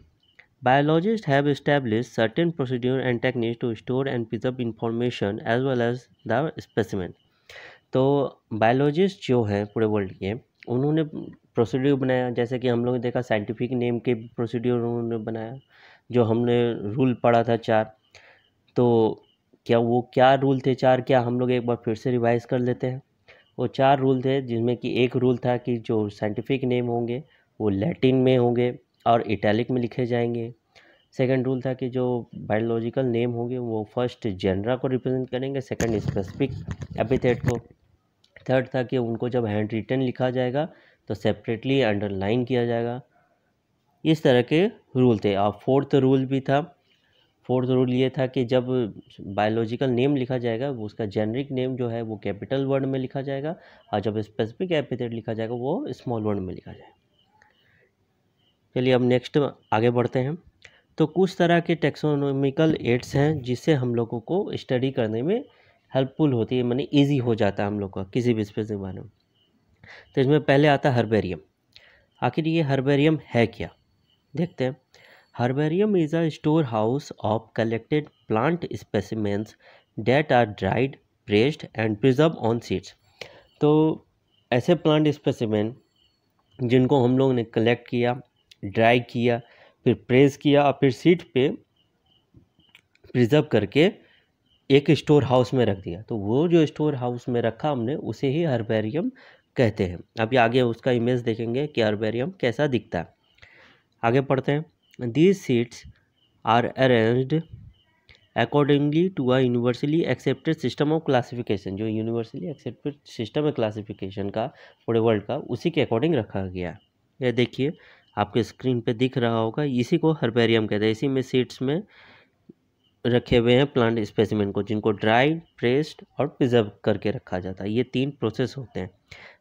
Biologists have established certain procedures and techniques to store and preserve information as well as the specimen. तो बायोलॉजिस्ट जो हैं पूरे वर्ल्ड के, उन्होंने प्रोसीड्यूर बनाया, जैसे कि हम लोग ने देखा साइंटिफिक नेम के प्रोसीड्यूर उन्होंने बनाया, जो हमने रूल पढ़ा था 4। तो क्या रूल थे 4, क्या हम लोग एक बार फिर से रिवाइज कर लेते हैं। वो 4 रूल थे, जिसमें कि एक रूल था कि जो साइंटिफिक नेम होंगे वो लैटिन में होंगे और इटैलिक में लिखे जाएंगे। सेकंड रूल था कि जो बायोलॉजिकल नेम होंगे वो फर्स्ट जेनरा को रिप्रेजेंट करेंगे, सेकंड स्पेसिफिक एपिथेट को। थर्ड था कि उनको जब हैंड रिटन लिखा जाएगा तो सेपरेटली अंडरलाइन किया जाएगा। इस तरह के रूल थे। और फोर्थ रूल भी था। फोर्थ रूल ये था कि जब बायोलॉजिकल नेम लिखा जाएगा वो उसका जेनरिक नेम जो है वो कैपिटल वर्ड में लिखा जाएगा, और जब स्पेसिफिक एपिथेट लिखा जाएगा वो स्मॉल वर्ड में लिखा जाएगा। चलिए अब नेक्स्ट आगे बढ़ते हैं। तो कुछ तरह के टेक्सोनॉमिकल एड्स हैं जिससे हम लोगों को स्टडी करने में हेल्पफुल होती है, माने इजी हो जाता है हम लोग का किसी भी स्पेसिफिक बारे में। तो इसमें पहले आता है हर्बेरियम। आखिर ये हर्बेरियम है क्या, देखते हैं। Herbarium is a store house of collected plant specimens that are dried, pressed and preserve on sheets. तो ऐसे प्लांट स्पेसिमेन जिनको हम लोग ने कलेक्ट किया, ड्राई किया, फिर प्रेस किया और फिर सीट पे प्रिजर्व करके एक स्टोर हाउस में रख दिया, तो वो जो स्टोर हाउस में रखा हमने उसे ही हर्बेरियम कहते हैं। अभी आगे उसका इमेज देखेंगे कि हर्बेरियम कैसा दिखता है। आगे पढ़ते हैं। These sheets are arranged accordingly to a universally accepted system of classification. जो यूनिवर्सली एक्सेप्टेड सिस्टम है क्लासिफिकेशन का पूरे वर्ल्ड का, उसी के अकॉर्डिंग रखा गया। ये देखिए आपके स्क्रीन पे दिख रहा होगा, इसी को हर्बेरियम कहते हैं। इसी में सीड्स में रखे हुए हैं प्लांट स्पेसिमेन को, जिनको ड्राई, प्रेस्ड और प्रिजर्व करके रखा जाता है। ये 3 प्रोसेस होते हैं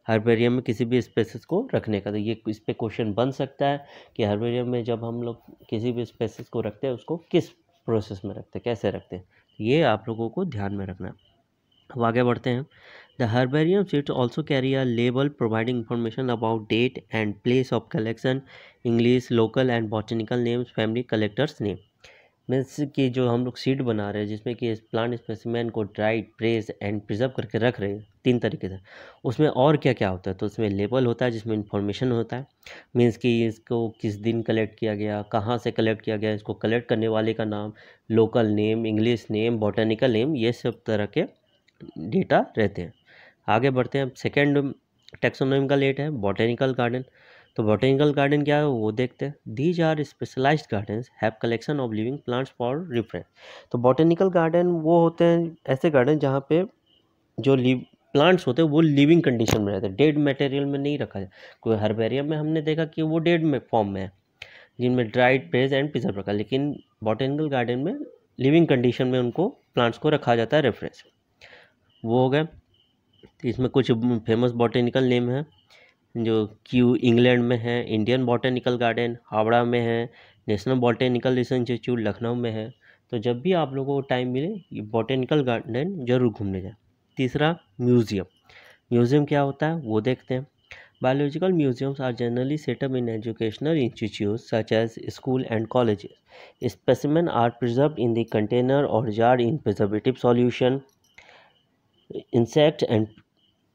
हर्बेरियम में किसी भी स्पेसिस को रखने का। तो ये इस पे क्वेश्चन बन सकता है कि हर्बेरियम में जब हम लोग किसी भी स्पेसिस को रखते हैं उसको किस प्रोसेस में रखते हैं, कैसे रखते हैं, ये आप लोगों को ध्यान में रखना। अब आगे बढ़ते हैं। The herbarium sheets also carry a label providing information about date and place of collection, English, local and botanical names, family, collectors name. मीन्स कि जो हम लोग सीड बना रहे हैं जिसमें कि इस प्लांट स्पेसिमेन को ड्राइड, प्रेस एंड प्रिजर्व करके रख रहे हैं 3 तरीके से, उसमें और क्या क्या होता है। तो उसमें लेबल होता है जिसमें इंफॉर्मेशन होता है, मीन्स कि इसको किस दिन कलेक्ट किया गया, कहाँ से कलेक्ट किया गया, इसको कलेक्ट करने वाले का नाम, local name, English name, botanical name, ये सब तरह के डेटा रहते हैं। आगे बढ़ते हैं। सेकेंड टेक्सोनॉमिकल एड है बॉटेनिकल गार्डन। तो बॉटेनिकल गार्डन क्या है वो देखते हैं। These are specialised gardens have collection of living plants for reference. तो बॉटेनिकल गार्डन वो होते हैं ऐसे गार्डन जहाँ पे जो प्लांट्स होते हैं वो लिविंग कंडीशन में रहते हैं, डेड मटेरियल में नहीं रखा जाए। कोई हर्बेरियम में हमने देखा कि वो डेड में फॉर्म में है, जिनमें ड्राइड, प्रेस एंड प्रिजर्व रखा, लेकिन बॉटेनिकल गार्डन में लिविंग कंडीशन में उनको प्लांट्स को रखा जाता है रेफरेंस। वो हो गए। तो इसमें कुछ फेमस बॉटेनिकल नेम है जो क्यू इंग्लैंड में है, इंडियन बॉटेनिकल गार्डन हावड़ा में है, national botanical research institute Lucknow में है। तो जब भी आप लोगों को टाइम मिले ये बॉटेनिकल गार्डन जरूर घूमने जाए। तीसरा म्यूज़ियम। म्यूज़ियम क्या होता है वो देखते हैं। Biological museums are generally set up in educational institutes such as school and colleges. Specimen are preserved in the container or jar in preservative solution. Insect and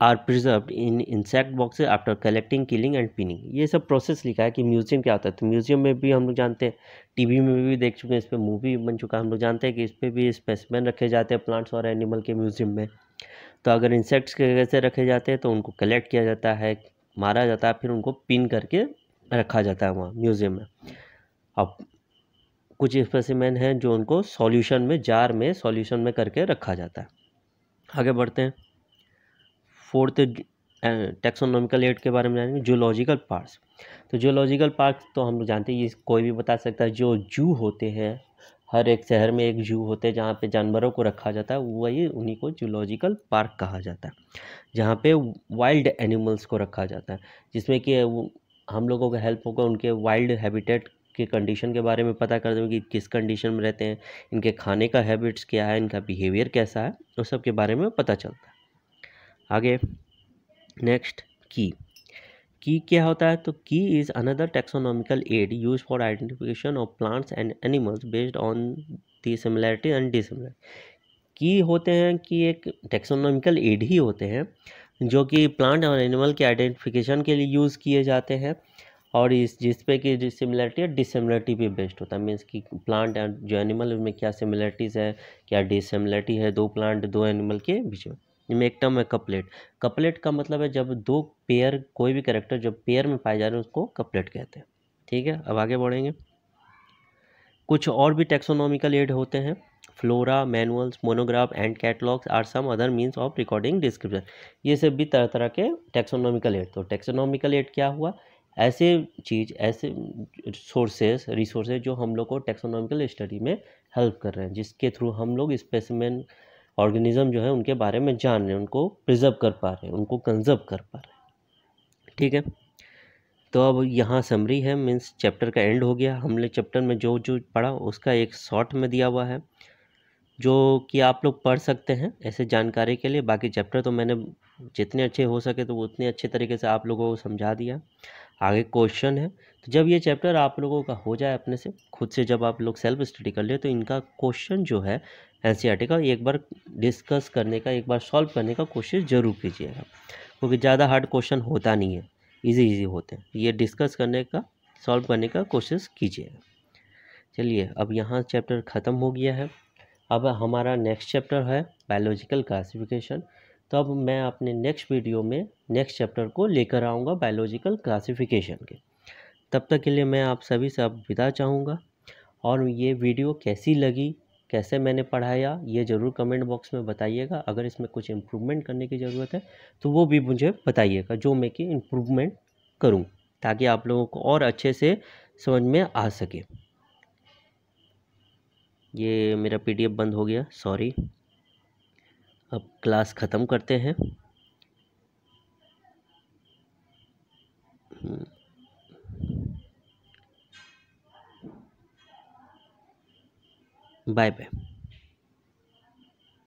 are preserved in insect boxes after collecting, killing and pinning. ये सब प्रोसेस लिखा है कि म्यूजियम क्या होता है। तो म्यूजियम में भी हम लोग जानते हैं, टीवी में भी देख चुके हैं, इस पर मूवी बन चुका है, हम लोग जानते हैं कि इस पर भी स्पेसिमेन रखे जाते हैं प्लांट्स और एनिमल के म्यूजियम में। तो अगर इंसेक्ट्स के कैसे रखे जाते हैं, तो उनको कलेक्ट किया जाता है, मारा जाता है, फिर उनको पिन करके रखा जाता है वहाँ म्यूजियम में। अब कुछ स्पेसिमेन हैं जो उनको सॉल्यूशन में, जार में सॉल्यूशन में करके रखा जाता है। आगे बढ़ते हैं। फोर्थ टेक्सोनॉमिकल एड के बारे में जानेंगे, जूलॉजिकल पार्क्स। तो जूलॉजिकल पार्क तो हम लोग जानते हैं, ये कोई भी बता सकता है। जो जू होते हैं, हर एक शहर में एक जू होते हैं जहाँ पे जानवरों को रखा जाता है, वही उन्हीं को जूलॉजिकल पार्क कहा जाता है। जहाँ पे वाइल्ड एनिमल्स को रखा जाता है, जिसमें कि हम लोगों का हेल्प होगा उनके वाइल्ड हैबिटेट के कंडीशन के बारे में पता कर देंगे कि किस कंडीशन में रहते हैं, इनके खाने का हैबिट्स क्या है, इनका बिहेवियर कैसा है, उस सब के बारे में पता चलता है। आगे नेक्स्ट, की क्या होता है। तो की is another taxonomical add use for identification of plants and animals based on the similarity and dissimilarity. की होते हैं कि एक टेक्सोनॉमिकल एड ही होते हैं जो कि प्लांट और एनिमल के आइडेंटिफिकेशन के लिए यूज़ किए जाते हैं, और इस जिस पे कि सिमिलरिटी और डिसिमिलरिटी पे बेस्ड होता है। मीन्स कि प्लांट एंड जो एनिमल में क्या सिमिलरिटीज़ है, क्या डिसिमिलरिटी है, दो प्लांट दो एनिमल के बीच में। इनमें एक टर्म है कपलेट। कपलेट का मतलब है जब दो पेयर, कोई भी कैरेक्टर जब पेयर में पाए जा रहे हैं उसको कपलेट कहते हैं। ठीक है, अब आगे बढ़ेंगे। कुछ और भी टेक्सोनॉमिकल एड होते हैं। Flora, manuals, monograph and catalogues are some other means of recording description. ये सब भी तरह तरह के टेक्सोनॉमिकल एड। तो टेक्सोनॉमिकल एड क्या हुआ, ऐसे चीज़, ऐसे रिसोर्सेज जो हम लोग को टेक्सोनॉमिकल स्टडी में हेल्प कर रहे हैं, जिसके थ्रू हम लोग स्पेसिमेन ऑर्गेनिज्म जो है उनके बारे में जान रहे हैं, उनको प्रिजर्व कर पा रहे हैं, उनको कंजर्व कर पा रहे हैं। ठीक है, तो अब यहाँ समरी है, मीन्स चैप्टर का एंड हो गया। हमने चैप्टर में जो जो पढ़ा उसका एक शॉर्ट में दिया हुआ है, जो कि आप लोग पढ़ सकते हैं ऐसे जानकारी के लिए। बाकी चैप्टर तो मैंने जितने अच्छे हो सके तो उतने अच्छे तरीके से आप लोगों को समझा दिया। आगे क्वेश्चन है, तो जब ये चैप्टर आप लोगों का हो जाए अपने से खुद से, जब आप लोग सेल्फ स्टडी कर ले, तो इनका क्वेश्चन जो है एनसीईआरटी का एक बार डिस्कस करने का, एक बार सॉल्व करने का कोशिश ज़रूर कीजिएगा, क्योंकि ज़्यादा हार्ड क्वेश्चन होता नहीं है, इजी होते हैं। ये डिस्कस करने का, सॉल्व करने का कोशिश कीजिएगा। चलिए, अब यहाँ चैप्टर ख़त्म हो गया है। अब हमारा नेक्स्ट चैप्टर है बायोलॉजिकल क्लासिफिकेशन। तो अब मैं अपने नेक्स्ट वीडियो में नेक्स्ट चैप्टर को लेकर आऊँगा बायोलॉजिकल क्लासिफिकेशन के। तब तक के लिए मैं आप सभी से अब विदा चाहूँगा। और ये वीडियो कैसी लगी, कैसे मैंने पढ़ाया, ये ज़रूर कमेंट बॉक्स में बताइएगा। अगर इसमें कुछ इम्प्रूवमेंट करने की ज़रूरत है तो वो भी मुझे बताइएगा, जो मैं कि इम्प्रूवमेंट करूँ, ताकि आप लोगों को और अच्छे से समझ में आ सके। ये मेरा पीडीएफ बंद हो गया, सॉरी। अब क्लास ख़त्म करते हैं। Bye bye.